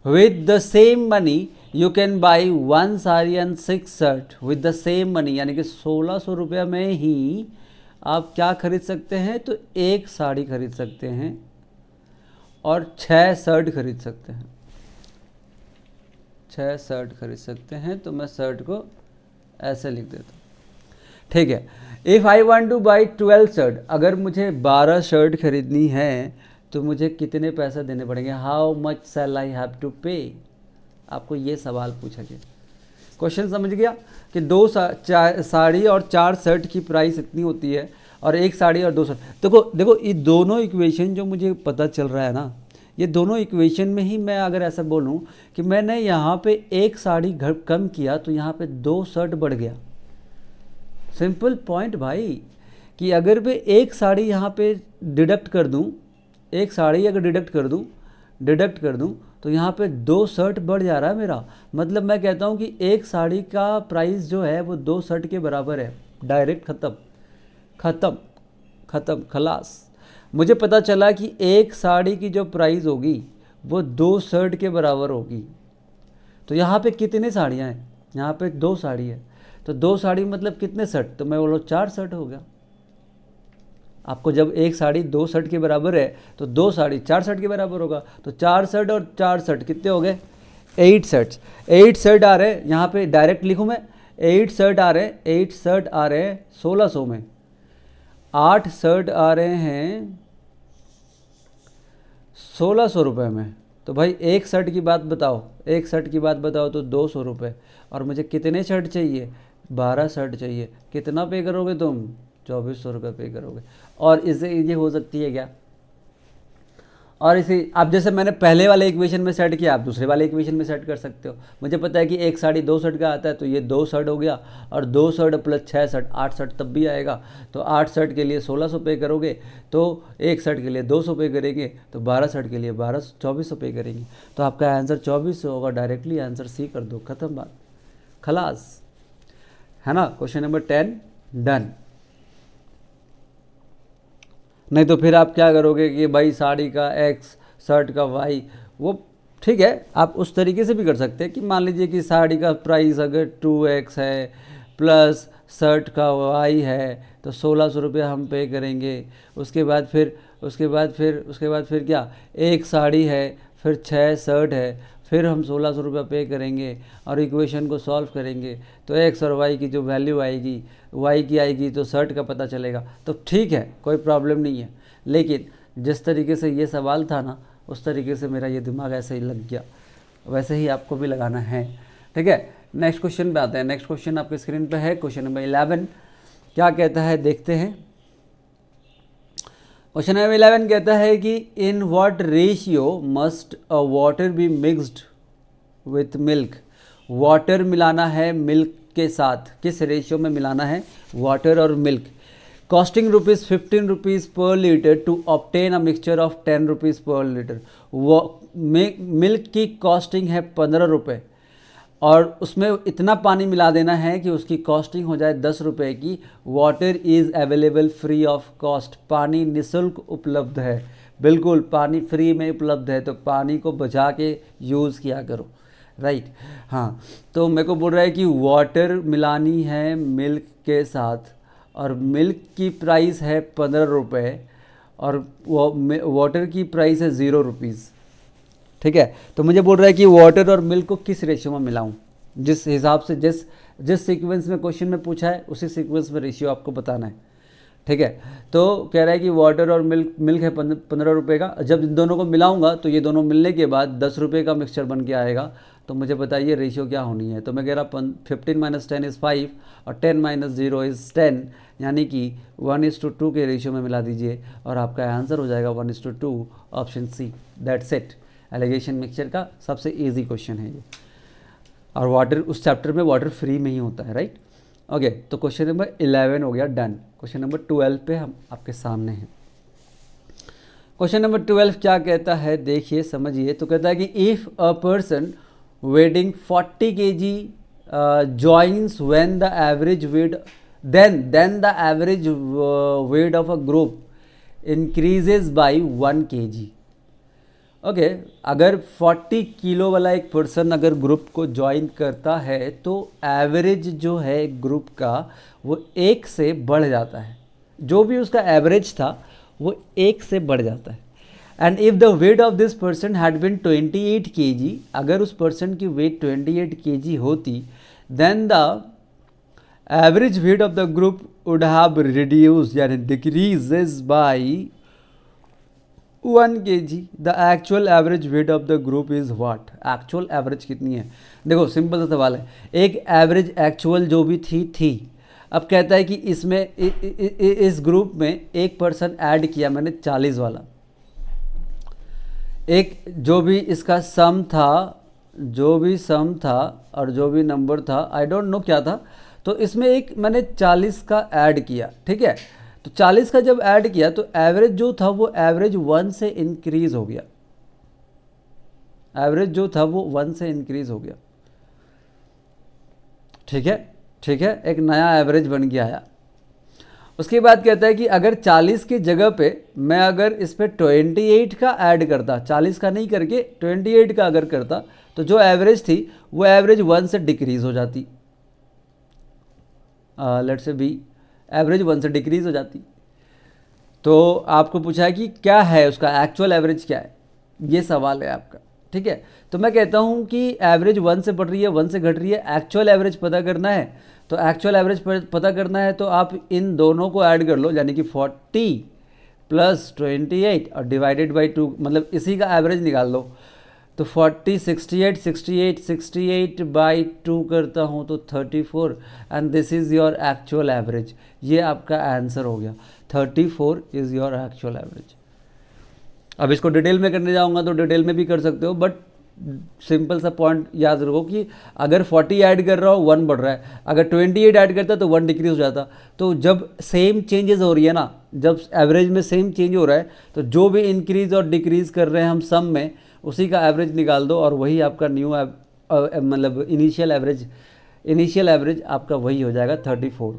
With the same money you can buy 1 sari and 6 shirt with the same money, यानी कि 1600 रुपये में ही आप क्या खरीद सकते हैं, तो 1 साड़ी खरीद सकते हैं और 6 शर्ट खरीद सकते हैं, 6 शर्ट खरीद सकते हैं। तो मैं शर्ट को ऐसे लिख देता हूँ, ठीक है। If I want two by 12 shirt, अगर मुझे 12 शर्ट खरीदनी है तो मुझे कितने पैसे देने पड़ेंगे, how much shall I have to pay. आपको ये सवाल पूछा गया, क्वेश्चन समझ गया कि 2 साड़ी और 4 शर्ट की प्राइस इतनी होती है और 1 साड़ी और 2 शर्ट। देखो ये दोनों इक्वेशन जो मुझे पता चल रहा है ना, ये दोनों इक्वेशन में ही मैं अगर ऐसा बोलूँ कि मैंने यहाँ पे 1 साड़ी घर कम किया तो यहाँ पे 2 शर्ट बढ़ गया। सिंपल पॉइंट भाई, कि अगर मैं 1 साड़ी यहाँ पे डिडक्ट कर दूँ, 1 साड़ी अगर डिडक्ट कर दूँ तो यहाँ पे 2 शर्ट बढ़ जा रहा है मेरा। मतलब मैं कहता हूँ कि 1 साड़ी का प्राइस जो है वो 2 शर्ट के बराबर है। डायरेक्ट ख़त्म खलास। मुझे पता चला कि 1 साड़ी की जो प्राइस होगी वो 2 शर्ट के बराबर होगी। तो यहाँ पे कितने साड़ियाँ हैं, यहाँ पे 2 साड़ी है, तो 2 साड़ी मतलब कितने शर्ट, तो मैं बोलो 4 शर्ट हो गया। आपको जब 1 साड़ी 2 शर्ट के बराबर है तो 2 साड़ी 4 शर्ट के बराबर होगा। तो 4 शर्ट और 4 शर्ट कितने हो गए, 8 शर्ट्स। 8 शर्ट आ रहे हैं, यहाँ पे डायरेक्ट लिखूँ मैं, 8 शर्ट आ रहे हैं, 8 शर्ट आ रहे हैं 1600 में, 8 शर्ट आ रहे हैं 1600 रुपये में। तो भाई 1 शर्ट की बात बताओ, 1 शर्ट की बात बताओ तो 200 रुपये, और मुझे कितने शर्ट चाहिए, 12 शर्ट चाहिए। कितना पे करोगे तुम, 2400 रुपये पे करोगे। और इससे ये हो सकती है क्या, और इसे अब जैसे मैंने पहले वाले इक्वेशन में सेट किया, आप दूसरे वाले इक्वेशन में सेट कर सकते हो। मुझे पता है कि 1 साड़ी 2 शर्ट का आता है, तो ये 2 शर्ट हो गया, और 2 शर्ट प्लस 6 शर्ट 8 शर्ट तब भी आएगा। तो 8 शर्ट के लिए 1600 पे करोगे, तो 1 शर्ट के लिए 200 पे करेंगे, तो 12 शर्ट के लिए 2400 पे करेंगे। तो आपका आंसर 2400 होगा। डायरेक्टली आंसर सी कर दो, खत्म बात, खलास, है ना। Question number 10 done. नहीं तो फिर आप क्या करोगे कि भाई साड़ी का X, शर्ट का Y, वो ठीक है, आप उस तरीके से भी कर सकते हैं कि मान लीजिए कि साड़ी का प्राइस अगर 2X है प्लस शर्ट का Y है तो 1600 रुपये हम पे करेंगे। उसके बाद फिर क्या, 1 साड़ी है, फिर 6 शर्ट है, फिर हम 1600 रुपये पे करेंगे और इक्वेशन को सॉल्व करेंगे। तो X और Y की जो वैल्यू आएगी, Y की आएगी तो शर्ट का पता चलेगा। तो ठीक है, कोई प्रॉब्लम नहीं है, लेकिन जिस तरीके से ये सवाल था ना, उस तरीके से मेरा ये दिमाग ऐसे ही लग गया, वैसे ही आपको भी लगाना है, ठीक है। नेक्स्ट क्वेश्चन पे आते हैं। नेक्स्ट क्वेश्चन आपके स्क्रीन पे है, क्वेश्चन नंबर 11। क्या कहता है देखते हैं। क्वेश्चन नंबर 11 कहता है कि in what ratio must a water be mixed with milk. Water मिलाना है मिल्क के साथ, किस रेशियो में मिलाना है वाटर और milk. Costing rupees 15 rupees per litre to obtain a mixture of 10 rupees per litre. वो मिल्क की कॉस्टिंग है 15 रुपये और उसमें इतना पानी मिला देना है कि उसकी कॉस्टिंग हो जाए 10 रुपये की। Water is available free of cost. पानी निःशुल्क उपलब्ध है, बिल्कुल पानी फ्री में उपलब्ध है, तो पानी को बचा के यूज़ किया करो, राइट। हाँ, तो मेरे को बोल रहा है कि वाटर मिलानी है मिल्क के साथ और मिल्क की प्राइस है 15 रुपये और वाटर की प्राइस है 0 रुपीज़। ठीक है, तो मुझे बोल रहा है कि वाटर और मिल्क को किस रेशियो में मिलाऊं, जिस हिसाब से जिस सीक्वेंस में क्वेश्चन में पूछा है उसी सीक्वेंस में रेशियो आपको बताना है। ठीक है, तो कह रहा है कि वाटर और मिल्क है 15 रुपये का। जब इन दोनों को मिलाऊंगा तो ये दोनों मिलने के बाद 10 रुपये का मिक्सचर बन के आएगा। तो मुझे बताइए रेशियो क्या होनी है। तो मैं कह रहा 15 माइनस 10 इज़ 5 और 10 माइनस 0 इज़ 10, यानी कि 1:2 के रेशियो में मिला दीजिए और आपका आंसर हो जाएगा 1:2, option C. That's it. Alligation mixture का सबसे इजी क्वेश्चन है ये, और वाटर उस चैप्टर में वाटर फ्री में ही होता है, राइट। ओके, तो क्वेश्चन नंबर 11 हो गया डन। क्वेश्चन नंबर 12 पे हम आपके सामने हैं। क्वेश्चन नंबर 12 क्या कहता है, देखिए समझिए। तो कहता है कि if a person weighing 40 kg joins when the average weight then the average weight of a group increases by 1 kg। Okay, अगर 40 किलो वाला एक पर्सन अगर ग्रुप को ज्वाइन करता है तो एवरेज जो है ग्रुप का वो 1 से बढ़ जाता है। जो भी उसका एवरेज था वो 1 से बढ़ जाता है। And if the weight of this person had been 28 kg, अगर उस पर्सन की वेट 28 kg होती, then the average weight of the group would have reduce यानी decreases by 1 kg। The actual average weight of the group is what. Actual average कितनी है, देखो simple सा सवाल है। एक एवरेज एक्चुअल जो भी थी। अब कहता है कि इसमें इस ग्रुप में एक पर्सन ऐड किया मैंने 40 वाला, एक जो भी इसका सम था और जो भी नंबर था, आई डोंट नो क्या था, तो इसमें एक मैंने 40 का ऐड किया। ठीक है, तो 40 का जब ऐड किया तो एवरेज जो था वो एवरेज 1 से इंक्रीज हो गया। एवरेज जो था वो 1 से इंक्रीज हो गया। ठीक है, एक नया एवरेज बन के आया। उसके बाद कहता है कि अगर 40 की जगह पे मैं अगर इस पे 28 का ऐड करता, 40 का नहीं करके 28 का अगर करता, तो जो एवरेज थी वो एवरेज 1 से डिक्रीज हो जाती। लेट्स से बी एवरेज 1 से डिक्रीज हो जाती। तो आपको पूछा है कि क्या है उसका एक्चुअल एवरेज क्या है, ये सवाल है आपका। ठीक है, तो मैं कहता हूँ कि एवरेज 1 से बढ़ रही है, 1 से घट रही है, एक्चुअल एवरेज पता करना है। तो एक्चुअल एवरेज पता करना है तो आप इन दोनों को ऐड कर लो, यानी कि 40 प्लस 28 और डिवाइडेड बाई 2, मतलब इसी का एवरेज निकाल लो। तो 40 68 बाई 2 करता हूँ तो 34, and this is your actual average. ये आपका आंसर हो गया, 34 इज़ योर एक्चुअल एवरेज। अब इसको डिटेल में करने जाऊँगा तो डिटेल में भी कर सकते हो, बट सिंपल सा पॉइंट याद रखो कि अगर 40 ऐड कर रहा हो 1 बढ़ रहा है, अगर 28 ऐड करता तो 1 डिक्रीज हो जाता। तो जब सेम चेंजेस हो रही है ना, जब एवरेज में सेम चेंज हो रहा है तो जो भी इंक्रीज और डिक्रीज कर रहे हैं हम सम में, उसी का एवरेज निकाल दो और वही आपका न्यू मतलब इनिशियल एवरेज आपका वही हो जाएगा 34।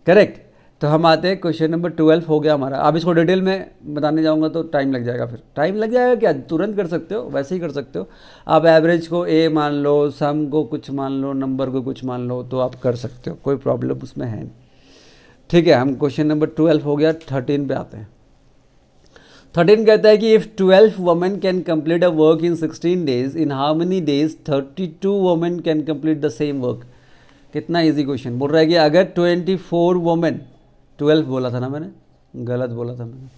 करेक्ट। तो हम आते हैं क्वेश्चन नंबर 12 हो गया हमारा। अब इसको डिटेल में बताने जाऊंगा तो टाइम लग जाएगा। फिर टाइम लग जाएगा क्या, तुरंत कर सकते हो, वैसे ही कर सकते हो आप। एवरेज को ए मान लो, सम को कुछ मान लो, नंबर को कुछ मान लो, तो आप कर सकते हो, कोई प्रॉब्लम उसमें है नहीं। ठीक है, हम क्वेश्चन नंबर 12 हो गया, 13 पे आते हैं। 13 कहता है कि if 12 women can complete a work in 16 days, in how many days 32 women can complete the same work. कितना इजी क्वेश्चन। बोल रहा है कि अगर 24 वुमेन, 12 बोला था ना मैंने, गलत बोला था मैंने,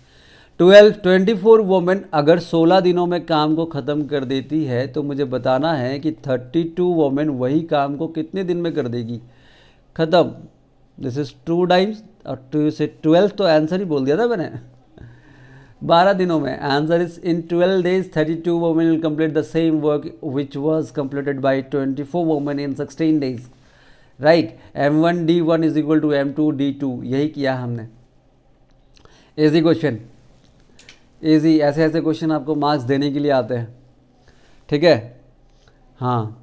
24 वुमेन अगर 16 दिनों में काम को ख़त्म कर देती है, तो मुझे बताना है कि 32 वुमेन वही काम को कितने दिन में कर देगी ख़त्म। दिस इज़ 2 टाइम्स और 2 से 12, तो आंसर ही बोल दिया था मैंने। 12 दिनों में। Answer is in 12 days 32 women will complete the same work which was completed by 24 women in 16 days, right. M1D1 is equal to M2D2, यही किया हमने। इजी क्वेश्चन, इजी, ऐसे ऐसे क्वेश्चन आपको मार्क्स देने के लिए आते हैं, ठीक है। हाँ,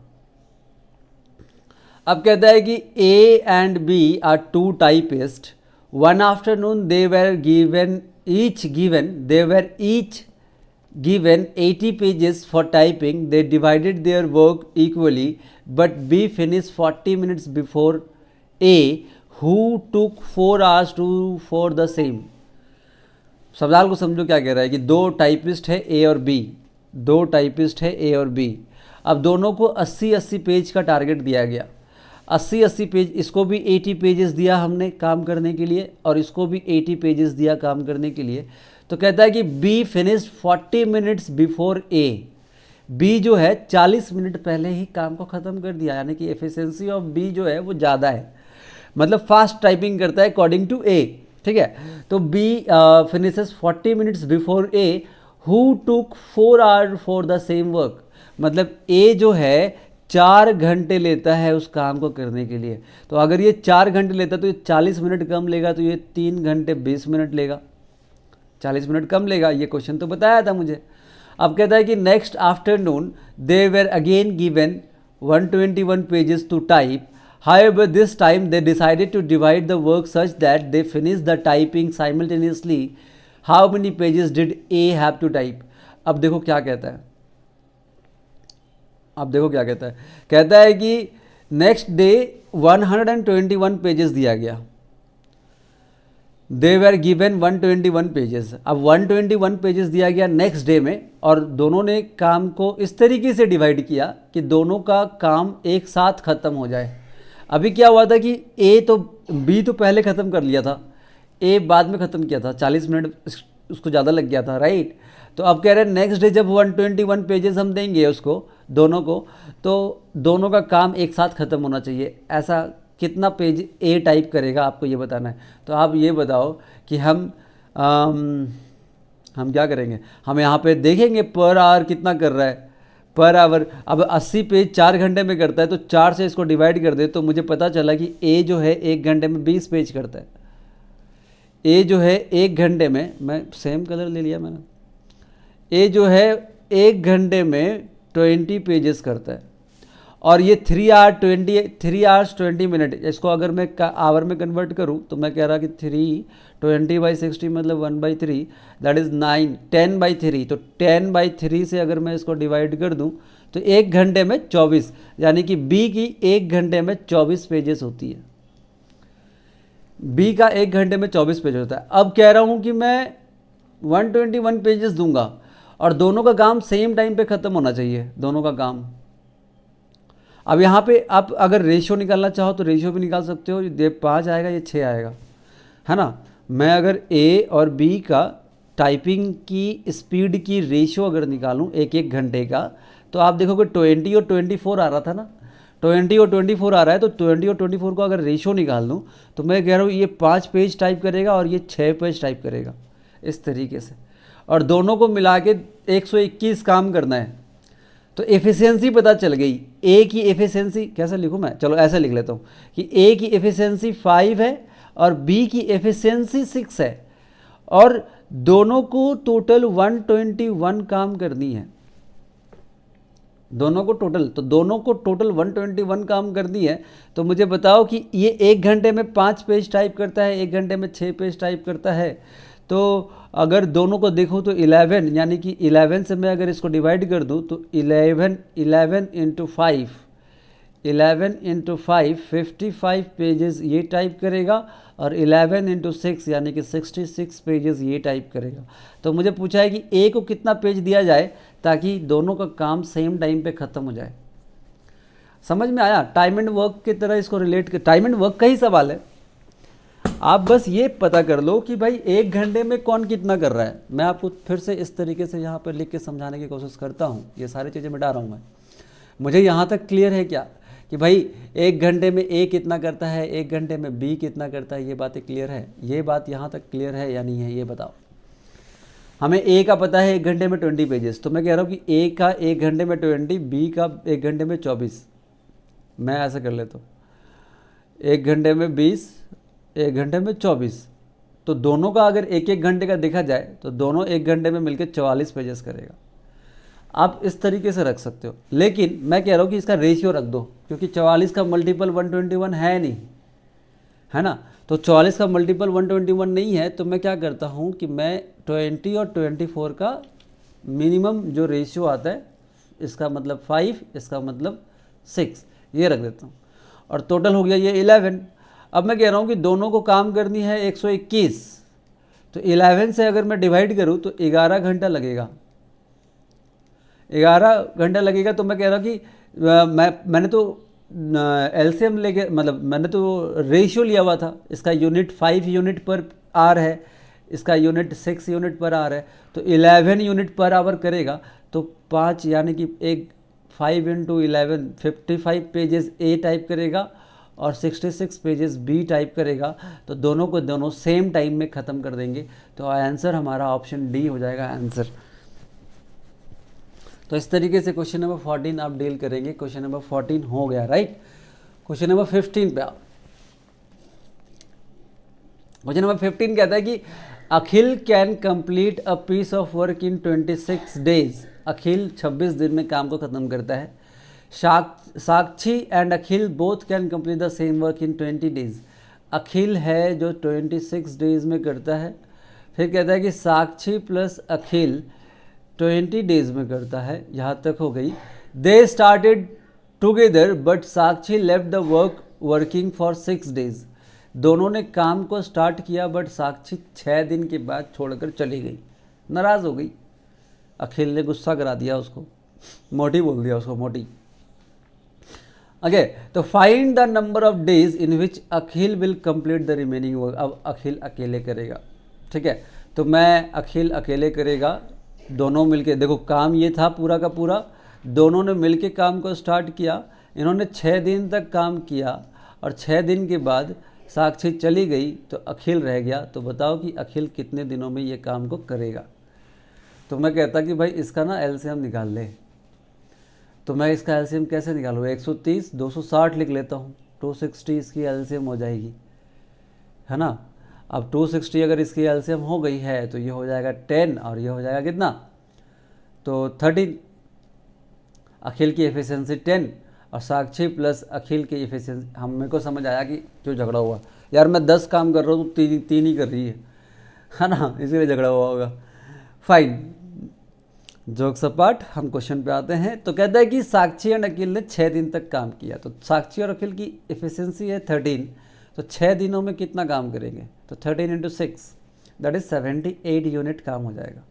अब कहता है कि A and B are two typists. One afternoon they were each given 80 pages for typing. They divided their work equally, but B finished 40 minutes before A, who took 4 hours for the same. सवाल को समझो क्या कह रहा है कि दो typist है A और B, दो टाइपिस्ट है A और B। अब दोनों को 80-80 पेज का टारगेट दिया गया, 80-80 पेज, इसको भी 80 पेजेस दिया हमने काम करने के लिए और इसको भी 80 पेजेस दिया काम करने के लिए। तो कहता है कि B finished 40 minutes before A, B जो है 40 मिनट पहले ही काम को ख़त्म कर दिया, यानी कि एफिशिएंसी ऑफ B जो है वो ज़्यादा है, मतलब फास्ट टाइपिंग करता है अकॉर्डिंग टू A, ठीक है। तो B finishes 40 minutes before A, who took 4 hour for the same work, मतलब A जो है 4 घंटे लेता है उस काम को करने के लिए। तो अगर ये 4 घंटे लेता तो ये 40 मिनट कम लेगा, तो ये 3 घंटे 20 मिनट लेगा, 40 मिनट कम लेगा। ये क्वेश्चन तो बताया था मुझे। अब कहता है कि next afternoon they were again given 121 pages to type, however this time they decided to divide the work such that they finished the typing simultaneously. How many pages did A have to type? अब देखो क्या कहता है, अब देखो क्या कहता है, कहता है कि नेक्स्ट डे 121 पेजेस दिया गया, दे वेर गिवन 121 पेजेस। अब 121 पेजेस दिया गया नेक्स्ट डे में, और दोनों ने काम को इस तरीके से डिवाइड किया कि दोनों का काम एक साथ ख़त्म हो जाए। अभी क्या हुआ था कि B तो पहले ख़त्म कर लिया था, A बाद में ख़त्म किया था, 40 मिनट उसको ज़्यादा लग गया था, राइट। तो अब कह रहे हैं नेक्स्ट डे जब 121 पेजेस हम देंगे उसको, दोनों को, तो दोनों का काम एक साथ ख़त्म होना चाहिए। ऐसा कितना पेज A टाइप करेगा आपको ये बताना है। तो आप ये बताओ कि हम क्या करेंगे, हम यहाँ पे देखेंगे पर आवर कितना कर रहा है, पर आवर। अब 80 पेज 4 घंटे में करता है, तो 4 से इसको डिवाइड कर दे, तो मुझे पता चला कि A जो है 1 घंटे में 20 पेज करता है। A जो है 1 घंटे में, मैं सेम कलर ले लिया मैंने, A जो है 1 घंटे में 20 पेजेस करता है, और ये 3 आवर्स 20 मिनट। इसको अगर मैं आवर में कन्वर्ट करूँ तो मैं कह रहा कि 320/60 मतलब 1/3, दैट इज़ 9, 10/3। तो 10/3 से अगर मैं इसको डिवाइड कर दूँ तो 1 घंटे में 24, यानी कि B की 1 घंटे में 24 पेजेस होती है, B का 1 घंटे में 24 पेज होता है। अब कह रहा हूँ कि मैं 121 पेजेस दूंगा और दोनों का काम सेम टाइम पे ख़त्म होना चाहिए, दोनों का काम। अब यहाँ पे आप अगर रेशियो निकालना चाहो तो रेशियो भी निकाल सकते हो, ये 5 आएगा, ये 6 आएगा, है ना। मैं अगर A और B का टाइपिंग की स्पीड की रेशियो अगर निकालूं 1-1 घंटे का, तो आप देखोगे 20 और 24 आ रहा था ना, 20 और 24 आ रहा है। तो 20 और 24 को अगर रेशियो निकाल दूँ तो मैं कह रहा हूँ ये 5 पेज टाइप करेगा और ये 6 पेज टाइप करेगा, इस तरीके से। और दोनों को मिला के 121 काम करना है। तो एफिशिएंसी पता चल गई, A की एफिशिएंसी कैसे लिखूँ मैं, चलो ऐसे लिख लेता हूँ कि A की एफिशिएंसी 5 है और B की एफिशिएंसी 6 है, और दोनों को टोटल 121 काम करनी है, दोनों को टोटल 121 काम करनी है। तो मुझे बताओ कि ये 1 घंटे में 5 पेज टाइप करता है, 1 घंटे में 6 पेज टाइप करता है। तो अगर दोनों को देखो तो 11, यानी कि 11 से मैं अगर इसको डिवाइड कर दूं तो 11 इंटू 5 55 पेजेस ये टाइप करेगा, और 11 इंटू 6 यानी कि 66 पेजेस ये टाइप करेगा। तो मुझे पूछा है कि A को कितना पेज दिया जाए ताकि दोनों का काम सेम टाइम पे ख़त्म हो जाए। समझ में आया, टाइम एंड वर्क की तरह इसको रिलेट कर, टाइम एंड वर्क का ही सवाल है। आप बस ये पता कर लो कि भाई 1 घंटे में कौन कितना कर रहा है। मैं आपको फिर से इस तरीके से यहाँ पर लिख के समझाने की कोशिश करता हूँ, ये सारी चीज़ें मिटा रहा हूँ मैं। मुझे यहाँ तक क्लियर है क्या कि भाई 1 घंटे में A कितना करता है, 1 घंटे में B कितना करता है, ये बातें क्लियर है, ये बात यहाँ तक क्लियर है या नहीं है, ये बताओ। हमें ए का पता है 1 घंटे में 20 पेजेस, तो मैं कह रहा हूँ कि ए का 1 घंटे में 20, बी का 1 घंटे में 24। मैं ऐसा कर लेता हूँ, 1 घंटे में 20, 1 घंटे में 24। तो दोनों का अगर 1-1 घंटे का देखा जाए तो दोनों 1 घंटे में मिलकर 44 पेजेस करेगा। आप इस तरीके से रख सकते हो, लेकिन मैं कह रहा हूँ कि इसका रेशियो रख दो, क्योंकि 44 का मल्टीपल 121 है नहीं, है ना। तो 44 का मल्टीपल 121 नहीं है, तो मैं क्या करता हूँ कि मैं 20 और 24 का मिनिमम जो रेशियो आता है, इसका मतलब 5, इसका मतलब 6, ये रख देता हूँ, और टोटल हो गया ये 11। अब मैं कह रहा हूँ कि दोनों को काम करनी है 121, तो 11 से अगर मैं डिवाइड करूँ तो 11 घंटा लगेगा, 11 घंटा लगेगा। तो मैं कह रहा हूँ कि मैंने तो एलसीएम लेके, मतलब मैंने तो रेशियो लिया हुआ था, इसका यूनिट 5 यूनिट पर आर है, इसका यूनिट 6 यूनिट पर आर है, तो 11 यूनिट पर आवर करेगा। तो 5 यानी कि 5 × 11 55 पेजेस ए टाइप करेगा और 66 पेजेस बी टाइप करेगा। तो दोनों को दोनों सेम टाइम में ख़त्म कर देंगे, तो आंसर हमारा ऑप्शन डी हो जाएगा आंसर। तो इस तरीके से क्वेश्चन नंबर 14 आप डील करेंगे। क्वेश्चन नंबर 14 हो गया, राइट। क्वेश्चन नंबर 15 पे आप, क्वेश्चन नंबर 15 कहता है कि Akhil can complete a piece of work in 26 days. Akhil 26 दिन में काम को ख़त्म करता है। Sakshi and Akhil both can complete the same work in 20 days. Akhil है जो 26 डेज में करता है। फिर कहता है कि साक्षी प्लस अखिल 20 डेज में करता है। यहाँ तक हो गई। They started together but Sakshi left the working for 6 days. दोनों ने काम को स्टार्ट किया बट साक्षी 6 दिन के बाद छोड़कर चली गई, नाराज़ हो गई। अखिल ने गुस्सा करा दिया उसको, मोटी बोल दिया उसको, मोटी। ओके, तो find the number of days in which Akhil will complete the remaining work. अब अखिल अकेले करेगा, ठीक है। तो मैं अखिल अकेले करेगा, दोनों मिलके, देखो काम ये था पूरा का पूरा, दोनों ने मिलके काम को स्टार्ट किया। इन्होंने 6 दिन तक काम किया और 6 दिन के बाद साक्षी चली गई तो अखिल रह गया। तो बताओ कि अखिल कितने दिनों में ये काम को करेगा। तो मैं कहता कि भाई इसका ना एलसीएम निकाल ले। तो मैं इसका एलसीएम कैसे निकालूँ? 130 260 लिख लेता हूँ, 260 इसकी एलसीएम हो जाएगी, है ना। अब 260 अगर इसकी एलसीएम हो गई है तो ये हो जाएगा 10 और ये हो जाएगा कितना, तो 13। अखिल की एफिशिएंसी 10 और साक्षी प्लस अखिल की एफिशिएंसी, हम मेरे को समझ आया कि क्यों झगड़ा हुआ। यार मैं 10 काम कर रहा हूँ तो तीन ही कर रही है ना, इसीलिए झगड़ा हुआ होगा। फाइन, जोक्स अपार्ट, हम क्वेश्चन पे आते हैं। तो कहता है कि साक्षी एंड अखिल ने 6 दिन तक काम किया। तो साक्षी और अखिल की एफिशिएंसी है 13, तो 6 दिनों में कितना काम करेंगे? तो 13 × 6 दैट इज 78 यूनिट काम हो जाएगा।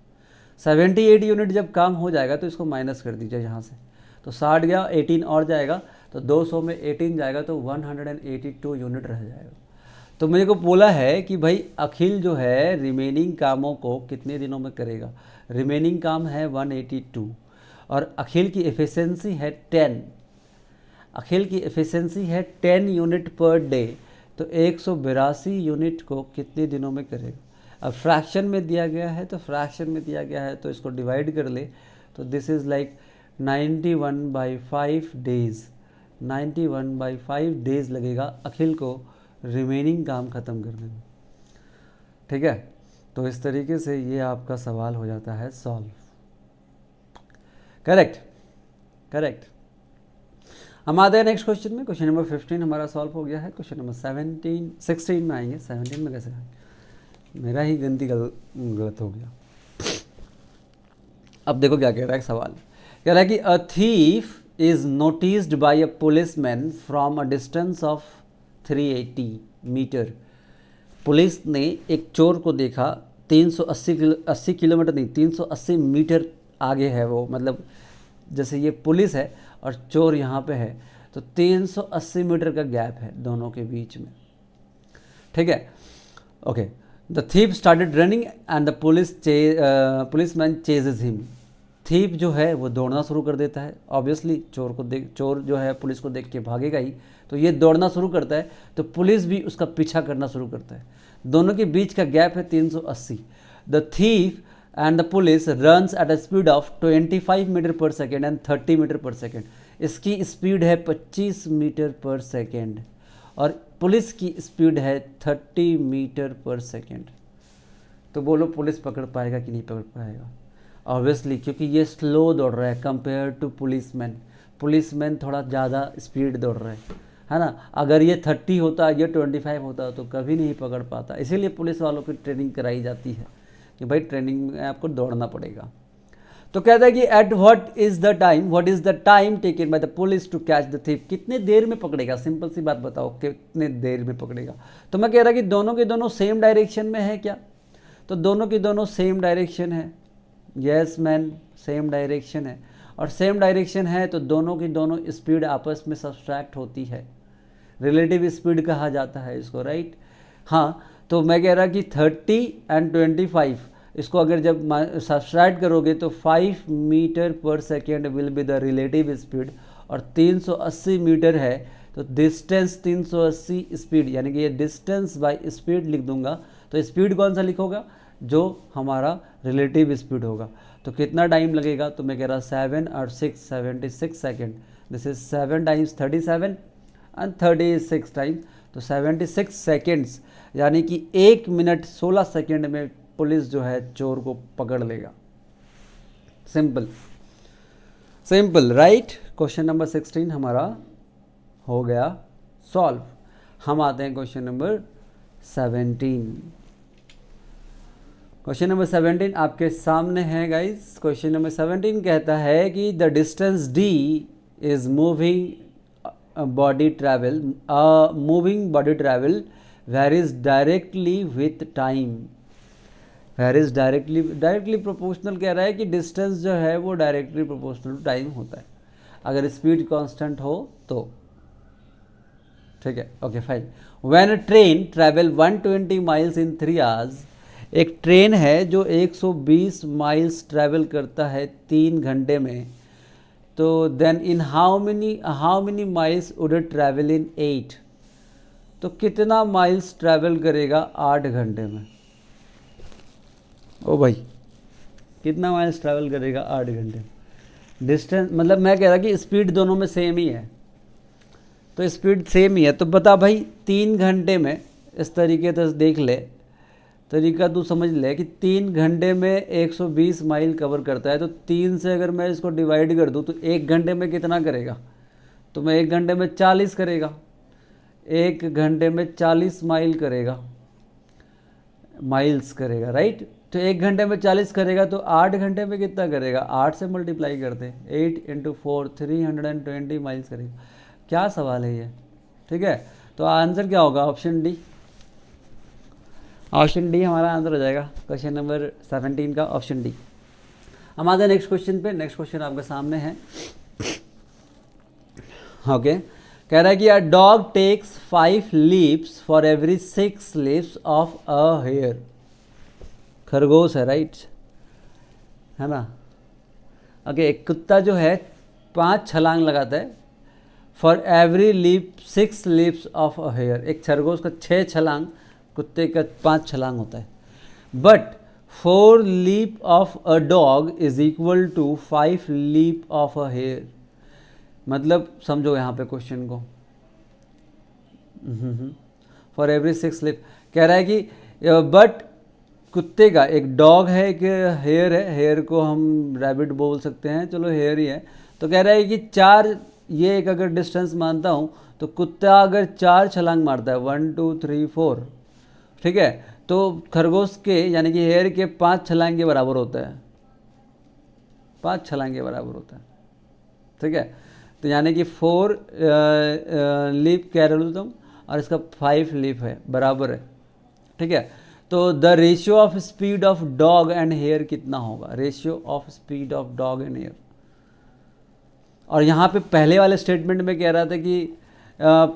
78 यूनिट जब काम हो जाएगा तो इसको माइनस कर दीजिए यहाँ से, तो 60 गया, 18 और जाएगा, तो 200 में 18 जाएगा तो 182 यूनिट रह जाएगा। तो मेरे को बोला है कि भाई अखिल जो है रिमेनिंग कामों को कितने दिनों में करेगा। रिमेनिंग काम है 182 और अखिल की एफिशिएंसी है 10। अखिल की एफिशिएंसी है 10 यूनिट पर डे, तो 182 यूनिट को कितने दिनों में करेगा। अब फ्रैक्शन में दिया गया है, तो फ्रैक्शन में दिया गया है तो इसको डिवाइड कर ले, तो this is like 91/5 days. 91/5 days लगेगा अखिल को रिमेनिंग काम ख़त्म करने में, ठीक है। तो इस तरीके से ये आपका सवाल हो जाता है सॉल्व। Correct, correct. हम आते हैं नेक्स्ट क्वेश्चन में। क्वेश्चन नंबर 15 हमारा सॉल्व हो गया है। क्वेश्चन नंबर 16 में आएंगे। 17 में कैसे आएंगे, मेरा ही गलती गलत हो गया। अब देखो क्या कह रहा है सवाल। कह रहा है कि a thief is noticed by a policeman from a distance of 380 metre. Police ने एक चोर को देखा 380 किलोमीटर नहीं, 380 मीटर आगे है वो, मतलब जैसे ये पुलिस है और चोर यहाँ पे है, तो 380 मीटर का गैप है दोनों के बीच में, ठीक है। Okay, the thief started running and the policeman ceases him. Thief जो है वो दौड़ना शुरू कर देता है। ऑब्वियसली चोर जो है पुलिस को देख के भागेगा ही, तो ये दौड़ना शुरू करता है, तो पुलिस भी उसका पीछा करना शुरू करता है। दोनों के बीच का गैप है 380। The thief and the police runs at a speed of 25 metre per second and 30 metre per second. इसकी स्पीड है 25 मीटर पर सेकेंड और पुलिस की स्पीड है 30 मीटर पर सेकेंड। तो बोलो पुलिस पकड़ पाएगा कि नहीं पकड़ पाएगा? ऑब्वियसली, क्योंकि ये स्लो दौड़ रहा है कंपेयर टू पुलिसमैन। पुलिसमैन थोड़ा ज़्यादा स्पीड दौड़ रहे है ना। अगर ये 30 होता, ये 25 होता तो कभी नहीं पकड़ पाता। इसीलिए पुलिस वालों की ट्रेनिंग कराई जाती है कि भाई ट्रेनिंग में आपको दौड़ना पड़ेगा। तो कहता है कि at what is the time taken by the police to catch the thief. कितने देर में पकड़ेगा? सिंपल सी बात बताओ, कितने देर में पकड़ेगा? तो मैं कह रहा कि दोनों के दोनों सेम डायरेक्शन में है क्या? तो दोनों की दोनों सेम डायरेक्शन है। यस मैन, सेम डायरेक्शन है। और सेम डायरेक्शन है तो दोनों की दोनों स्पीड आपस में सब्सट्रैक्ट होती है। रिलेटिव स्पीड कहा जाता है इसको, राइट। हाँ, तो मैं कह रहा कि 30 एंड 25 इसको अगर जब सब्सट्रैक्ट करोगे तो 5 metre per second will be the relative speed, और 380 मीटर है तो डिस्टेंस 380 स्पीड, यानी कि ये डिस्टेंस बाय स्पीड लिख दूंगा। तो स्पीड कौन सा लिखोगा? जो हमारा रिलेटिव स्पीड होगा। तो कितना टाइम लगेगा? तो मैं कह रहा 7 और 6 76 second. This is 7 times 37 and 36 times, तो 76 सेकेंड्स, यानी कि 1 मिनट 16 सेकेंड में पुलिस जो है चोर को पकड़ लेगा। Simple simple, right. Question number 16 हमारा हो गया सॉल्व। हम आते हैं क्वेश्चन नंबर 17। क्वेश्चन नंबर 17 आपके सामने है गाइस। क्वेश्चन नंबर 17 कहता है कि the distance d is moving body travel, moving body travel varies directly with time. Varies directly proportional कह रहा है कि डिस्टेंस जो है वो डायरेक्टली प्रोपोर्शनल टू टाइम होता है अगर स्पीड कांस्टेंट हो तो। ठीक है, okay fine. When a train travel 120 miles in 3 hours, एक ट्रेन है जो 120 माइल्स ट्रैवल करता है 3 घंटे में, तो then in how many miles would it travel in 8? तो कितना माइल्स ट्रैवल करेगा 8 घंटे में? ओ भाई, कितना माइल्स ट्रैवल करेगा 8 घंटे में? डिस्टेंस मतलब मैं कह रहा कि स्पीड दोनों में सेम ही है, तो स्पीड सेम ही है। तो बता भाई 3 घंटे में, इस तरीके से देख ले, तरीका तू समझ ले कि 3 घंटे में 120 माइल कवर करता है, तो 3 से अगर मैं इसको डिवाइड कर दूँ तो 1 घंटे में कितना करेगा? तो मैं 1 घंटे में 40 करेगा, 1 घंटे में 40 माइल करेगा, माइल्स करेगा, राइट। तो 1 घंटे में 40 करेगा तो 8 घंटे में कितना करेगा? 8 से मल्टीप्लाई करते हैं, 8 × 4 320 माइल्स करेगा। क्या सवाल है ये? ठीक है, तो आंसर क्या होगा? Option D. ऑप्शन डी हमारा आंसर हो जाएगा क्वेश्चन नंबर 17 का, ऑप्शन डी। हम आते हैं नेक्स्ट क्वेश्चन पे। नेक्स्ट क्वेश्चन आपके सामने है। ओके, कह रहा है कि a dog takes 5 leaps for every 6 leaps of a hare. खरगोश है, राइट, है ना। ओके, एक कुत्ता जो है 5 छलांग लगाता है for every leap 6 leaps of a hare. एक खरगोश का 6 छलांग, कुत्ते का 5 छलांग होता है। But 4 leap of a dog is equal to 5 leap of a hare. मतलब समझो यहाँ पे क्वेश्चन को। फॉर एवरी 6 लीप कह रहा है कि बट कुत्ते का, एक डॉग है, एक हेयर है, हेयर को हम रैबिट बोल सकते हैं, चलो हेयर ही है। तो कह रहा है कि 4, ये एक अगर डिस्टेंस मानता हूँ तो कुत्ता अगर 4 छलांग मारता है, 1 2 3 4, ठीक है, तो खरगोश के यानी कि हेयर के 5 छलांग के बराबर होता है, 5 छलांग के बराबर होता है। ठीक है, तो यानी कि 4 लीप कह रहे हो तुम, और इसका 5 लीप है, बराबर है। ठीक है, तो the ratio of speed of dog and hare कितना होगा? Ratio of speed of dog and hare. और यहाँ पे पहले वाले स्टेटमेंट में कह रहा था कि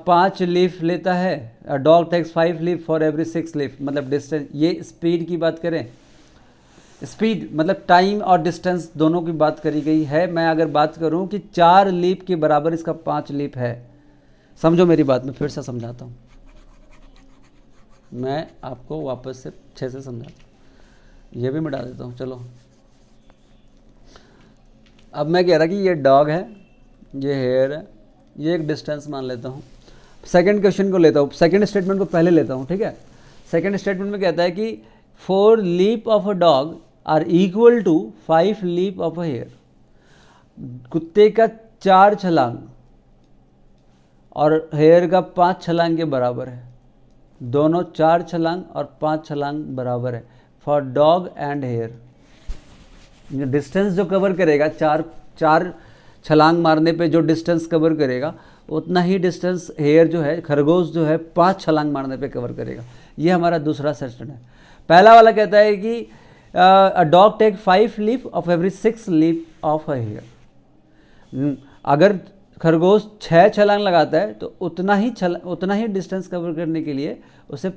5 लीफ लेता है, dog takes 5 leaf for every 6 leaf, मतलब डिस्टेंस। ये स्पीड की बात करें, स्पीड मतलब टाइम और डिस्टेंस दोनों की बात करी गई है। मैं अगर बात करूं कि 4 लीप के बराबर इसका 5 लीप है। समझो मेरी बात, मैं फिर से समझाता हूं, मैं आपको वापस से 6 से समझाता हूँ। ये भी मिटा देता हूँ। चलो अब मैं कह रहा कि ये डॉग है, ये हेयर है, ये एक डिस्टेंस मान लेता हूँ। सेकंड क्वेश्चन को लेता हूँ, सेकंड स्टेटमेंट को पहले लेता हूँ, ठीक है। सेकंड स्टेटमेंट में कहता है कि 4 leap of a dog are equal to 5 leap of a hare. कुत्ते का 4 छलांग और हेयर का 5 छलांग के बराबर है। दोनों 4 छलांग और 5 छलांग बराबर है for dog and hare. Distance जो कवर करेगा, चार छलांग मारने पे जो डिस्टेंस कवर करेगा उतना ही डिस्टेंस हेयर जो है, खरगोश जो है, 5 छलांग मारने पे कवर करेगा। ये हमारा दूसरा सेशन है। पहला वाला कहता है कि a dog take 5 leaf of every 6 leaf of a hare. अगर खरगोश 6 छलांग लगाता है तो उतना ही डिस्टेंस कवर करने के लिए उसे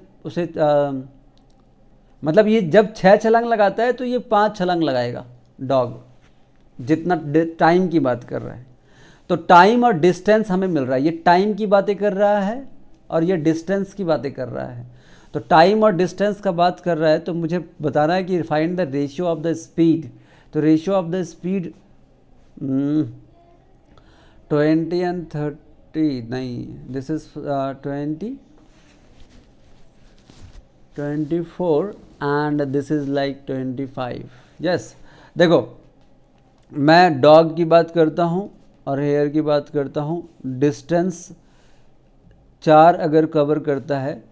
मतलब ये जब 6 छलांग लगाता है तो ये 5 छलांग लगाएगा डॉग, जितना टाइम की बात कर रहा है। तो टाइम और डिस्टेंस हमें मिल रहा है। ये टाइम की बातें कर रहा है और ये डिस्टेंस की बातें कर रहा है। तो टाइम और डिस्टेंस का बात कर रहा है तो मुझे बताना है कि find the ratio of the speed. तो ratio of the speed 20 and 30 नहीं, this is 24 and this is like 25। Yes, देखो मैं डॉग की बात करता हूँ और हेयर की बात करता हूँ। डिस्टेंस 4 अगर कवर करता है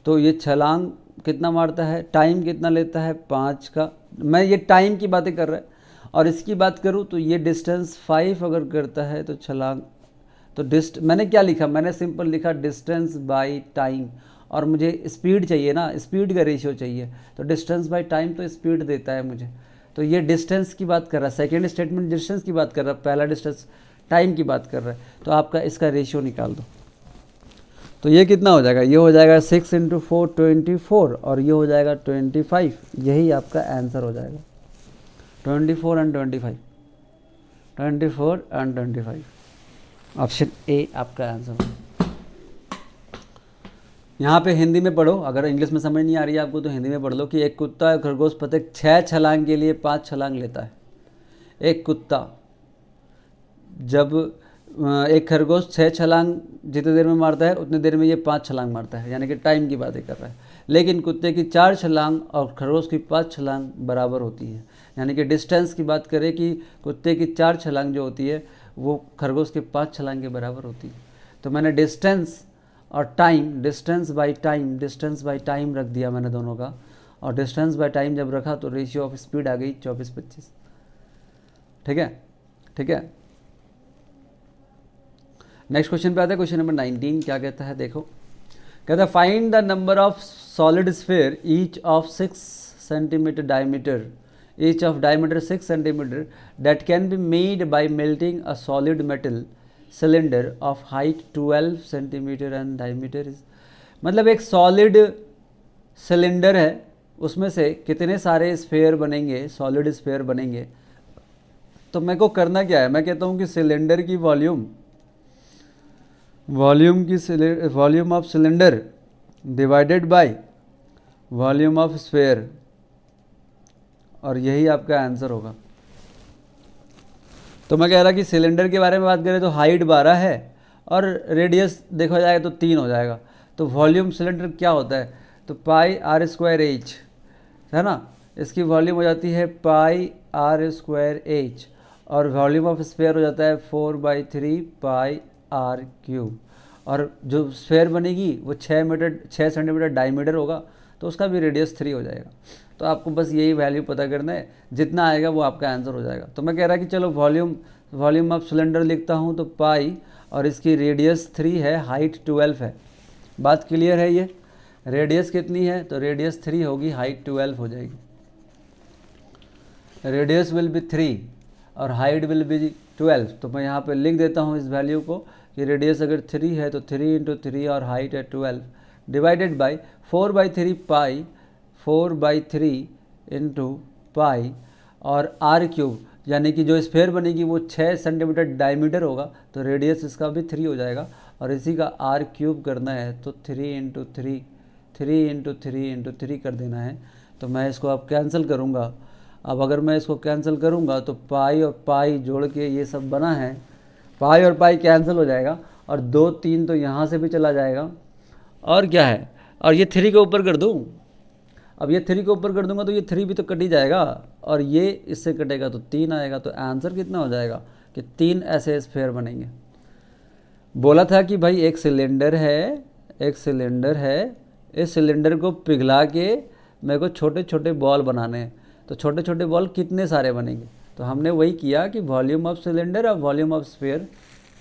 तो ये छलांग कितना मारता है, टाइम कितना लेता है 5 का। मैं ये टाइम की बातें कर रहा है। और इसकी बात करूँ तो ये डिस्टेंस 5 अगर करता है तो छलांग, तो मैंने क्या लिखा, मैंने सिंपल लिखा डिस्टेंस बाय टाइम। और मुझे स्पीड चाहिए ना, स्पीड का रेशियो चाहिए। तो डिस्टेंस बाय टाइम तो स्पीड देता है मुझे। तो ये डिस्टेंस की बात कर रहा है। सेकेंड स्टेटमेंट डिस्टेंस की बात कर रहा है, पहला डिस्टेंस टाइम की बात कर रहा है। तो आपका इसका रेशियो निकाल दो। तो ये कितना हो जाएगा, ये हो जाएगा 6 × 4 24 और ये हो जाएगा 25। यही आपका आंसर हो जाएगा, 24 एंड 25, 24 एंड 25। ऑप्शन ए आपका आंसर। यहाँ पे हिंदी में पढ़ो, अगर इंग्लिश में समझ नहीं आ रही है आपको तो हिंदी में पढ़ लो कि एक कुत्ता खरगोश प्रत्येक 6 छलांग के लिए 5 छलांग लेता है। एक कुत्ता जब एक खरगोश 6 छलांग जितनी देर में मारता है उतनी देर में ये 5 छलांग मारता है, यानी कि टाइम की बातें कर रहा है। लेकिन कुत्ते की 4 छलांग और खरगोश की 5 छलांग बराबर होती है, यानी कि डिस्टेंस की बात करें कि कुत्ते की 4 छलांग जो होती है वो खरगोश के 5 छलांग के बराबर होती है। तो मैंने डिस्टेंस और टाइम, डिस्टेंस बाय टाइम रख दिया मैंने दोनों का। और डिस्टेंस बाय टाइम जब रखा तो रेशियो ऑफ स्पीड आ गई 24-25। ठीक है, ठीक है। नेक्स्ट क्वेश्चन पे आते हैं, क्वेश्चन नंबर 19 क्या कहता है, देखो। कहता है find the number of solid sphere each of 6 centimetre diameter, each of diameter 6 centimetre that can be made by melting a solid metal cylinder of height 12 centimetre and diameter is. मतलब एक solid cylinder है, उसमें से कितने सारे sphere बनेंगे, solid sphere बनेंगे। तो मेरे को करना क्या है, मैं कहता हूँ कि सिलेंडर की volume of cylinder divided by volume of sphere, और यही आपका आंसर होगा। तो मैं कह रहा कि सिलेंडर के बारे में बात करें तो हाइट 12 है और रेडियस देखा जाएगा तो 3 हो जाएगा। तो वॉल्यूम सिलेंडर क्या होता है, तो πr²h है ना, इसकी वॉल्यूम हो जाती है πr²h और वॉल्यूम ऑफ स्फेयर हो जाता है 4/3 πr³। और जो स्फेयर बनेगी वो 6 सेंटीमीटर डायमीटर होगा, तो उसका भी रेडियस 3 हो जाएगा। तो आपको बस यही वैल्यू पता करना है, जितना आएगा वो आपका आंसर हो जाएगा। तो मैं कह रहा कि चलो वॉल्यूम ऑफ सिलेंडर लिखता हूँ तो पाई, और इसकी रेडियस 3 है, हाइट 12 है। बात क्लियर है ये। रेडियस कितनी है, तो रेडियस 3 होगी, हाइट 12 हो जाएगी। रेडियस विल बी 3 और हाइट विल बी 12। तो मैं यहाँ पे लिख देता हूँ इस वैल्यू को कि रेडियस अगर 3 है तो 3 × 3 और हाइट है 12 divided by 4/3 pi, 4/3 into pi और r³ यानी कि जो स्फेयर बनेगी वो 6 सेंटीमीटर डायमीटर होगा, तो रेडियस इसका भी 3 हो जाएगा। और इसी का r³ करना है तो 3 × 3 कर देना है। तो मैं इसको अब कैंसिल करूँगा। अब अगर मैं इसको कैंसिल करूँगा तो पाई और पाई जोड़ के ये सब बना है, पाई और पाई कैंसिल हो जाएगा और 2 3 तो यहाँ से भी चला जाएगा और क्या है, और ये 3 के ऊपर कर दूँ। अब ये 3 के ऊपर कर दूंगा तो ये 3 भी तो कट ही जाएगा और ये इससे कटेगा तो 3 आएगा। तो आंसर कितना हो जाएगा कि 3 ऐसे स्फीयर बनेंगे। बोला था कि भाई एक सिलेंडर है, इस सिलेंडर को पिघला के मेरे को छोटे छोटे बॉल बनाने हैं, तो छोटे छोटे बॉल कितने सारे बनेंगे। तो हमने वही किया कि वॉल्यूम ऑफ सिलेंडर और वॉल्यूम ऑफ स्फीयर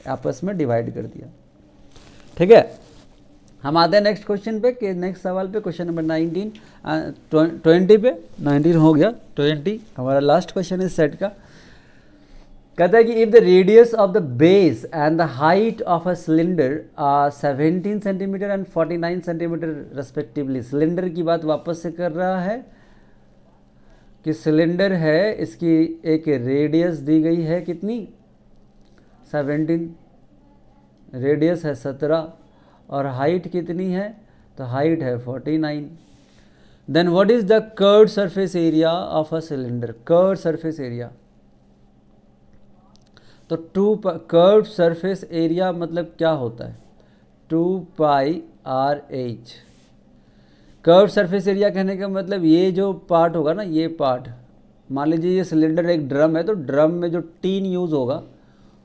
आपस में डिवाइड कर दिया। ठीक है, हम आते हैं नेक्स्ट क्वेश्चन पे कि नेक्स्ट सवाल पे, क्वेश्चन नंबर 20 पे 19 हो गया, 20 हमारा लास्ट क्वेश्चन इस सेट का। कहता है कि if the radius of the base and the height of a cylinder are 17 centimetre and 49 centimetre respectively. Cylinder की बात वापस से कर रहा है कि सिलेंडर है, इसकी एक रेडियस दी गई है कितनी, 17, रेडियस है 17 और हाइट कितनी है, तो हाइट है 49। Then what is the curved surface area of a cylinder. Curved surface area, तो कर्व्ड सरफेस एरिया मतलब क्या होता है, 2 pi R H. Curved surface area कहने का मतलब ये जो पार्ट होगा ना, ये पार्ट, मान लीजिए ये सिलेंडर एक ड्रम है, तो ड्रम में जो टीन यूज़ होगा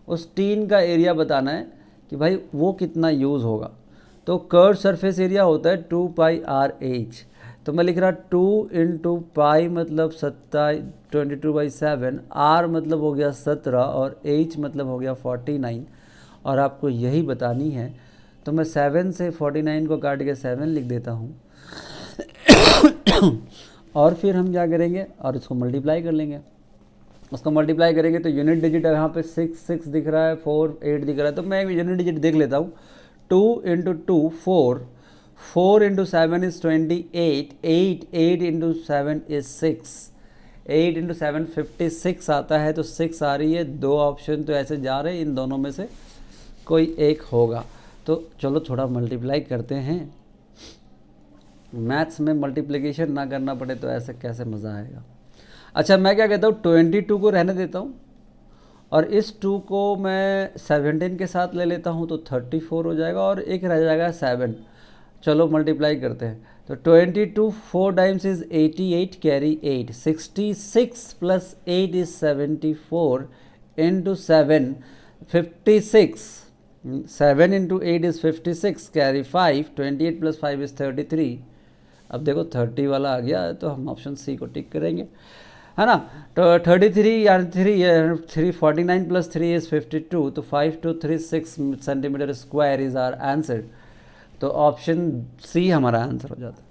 उस टीन का एरिया बताना है कि भाई वो कितना यूज़ होगा। तो कर्व्ड सरफेस एरिया होता है 2 पाई आर एच। तो मैं लिख रहा 2 इंटू पाई मतलब 22/7, आर मतलब हो गया 17 और एच मतलब हो गया 49, और आपको यही बतानी है। तो मैं 7 से 49 को काट के 7 लिख देता हूँ और फिर हम क्या करेंगे, और इसको मल्टीप्लाई कर लेंगे। उसको मल्टीप्लाई करेंगे तो यूनिट डिजिट यहाँ पे 6 दिख रहा है, 4 8 दिख रहा है, तो मैं यूनिट डिजिट देख लेता हूँ। 2 into 2 4, 4 into 7 is 28, 8 into 7 is 6, 8 into 7 56 आता है। तो 6 आ रही है, 2 ऑप्शन तो ऐसे जा रहे हैं, इन दोनों में से कोई एक होगा। तो चलो थोड़ा मल्टीप्लाई करते हैं, मैथ्स में मल्टीप्लिकेशन ना करना पड़े तो ऐसे कैसे मज़ा आएगा। अच्छा मैं क्या कहता हूँ, 22 को रहने देता हूँ और इस 2 को मैं 17 के साथ ले लेता हूँ तो 34 हो जाएगा और एक रह जाएगा 7। चलो मल्टीप्लाई करते हैं। तो 22 4 times is 88, carry 8, 66 plus 8 is 74 into 7 56, 7 into 8 is 56, carry 5, 28 plus 5 is 33। अब देखो 30 वाला आ गया तो हम ऑप्शन सी को टिक करेंगे, है ना। तो 33 यानी 349 प्लस 3 इज़ 52, तो 5236 centimetre square is our answer. तो ऑप्शन सी हमारा आंसर हो जाता है।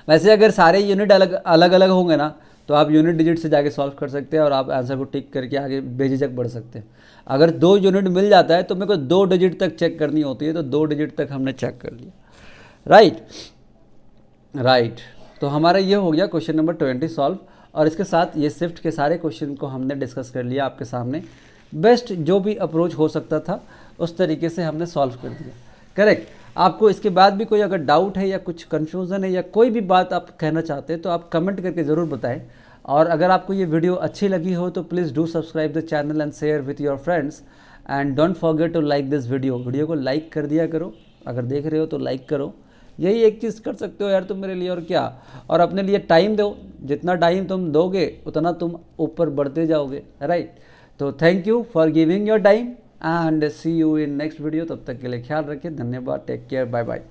वैसे अगर सारे यूनिट अलग अलग होंगे ना तो आप यूनिट डिजिट से जाके सॉल्व कर सकते हैं और आप आंसर को टिक करके आगे बेझिझक बढ़ सकते हैं। अगर 2 यूनिट मिल जाता है तो मेरे को 2 डिजिट तक चेक करनी होती है, तो 2 डिजिट तक हमने चेक कर लिया। राइट। तो हमारा ये हो गया क्वेश्चन नंबर 20 सॉल्व, और इसके साथ ये शिफ्ट के सारे क्वेश्चन को हमने डिस्कस कर लिया आपके सामने। बेस्ट जो भी अप्रोच हो सकता था उस तरीके से हमने सॉल्व कर दिया। करेक्ट। आपको इसके बाद भी कोई अगर डाउट है या कुछ कन्फ्यूज़न है या कोई भी बात आप कहना चाहते हैं तो आप कमेंट करके ज़रूर बताएं। और अगर आपको ये वीडियो अच्छी लगी हो तो please do subscribe the channel and share with your friends and don't forget to like this video को लाइक कर दिया करो, अगर देख रहे हो तो लाइक करो। यही एक चीज़ कर सकते हो यार तुम मेरे लिए, और क्या। और अपने लिए टाइम दो, जितना टाइम तुम दोगे उतना तुम ऊपर बढ़ते जाओगे। राइट। तो thank you for giving your time and see you in next video. तब तक के लिए ख्याल रखिए, धन्यवाद, टेक केयर, बाय बाय।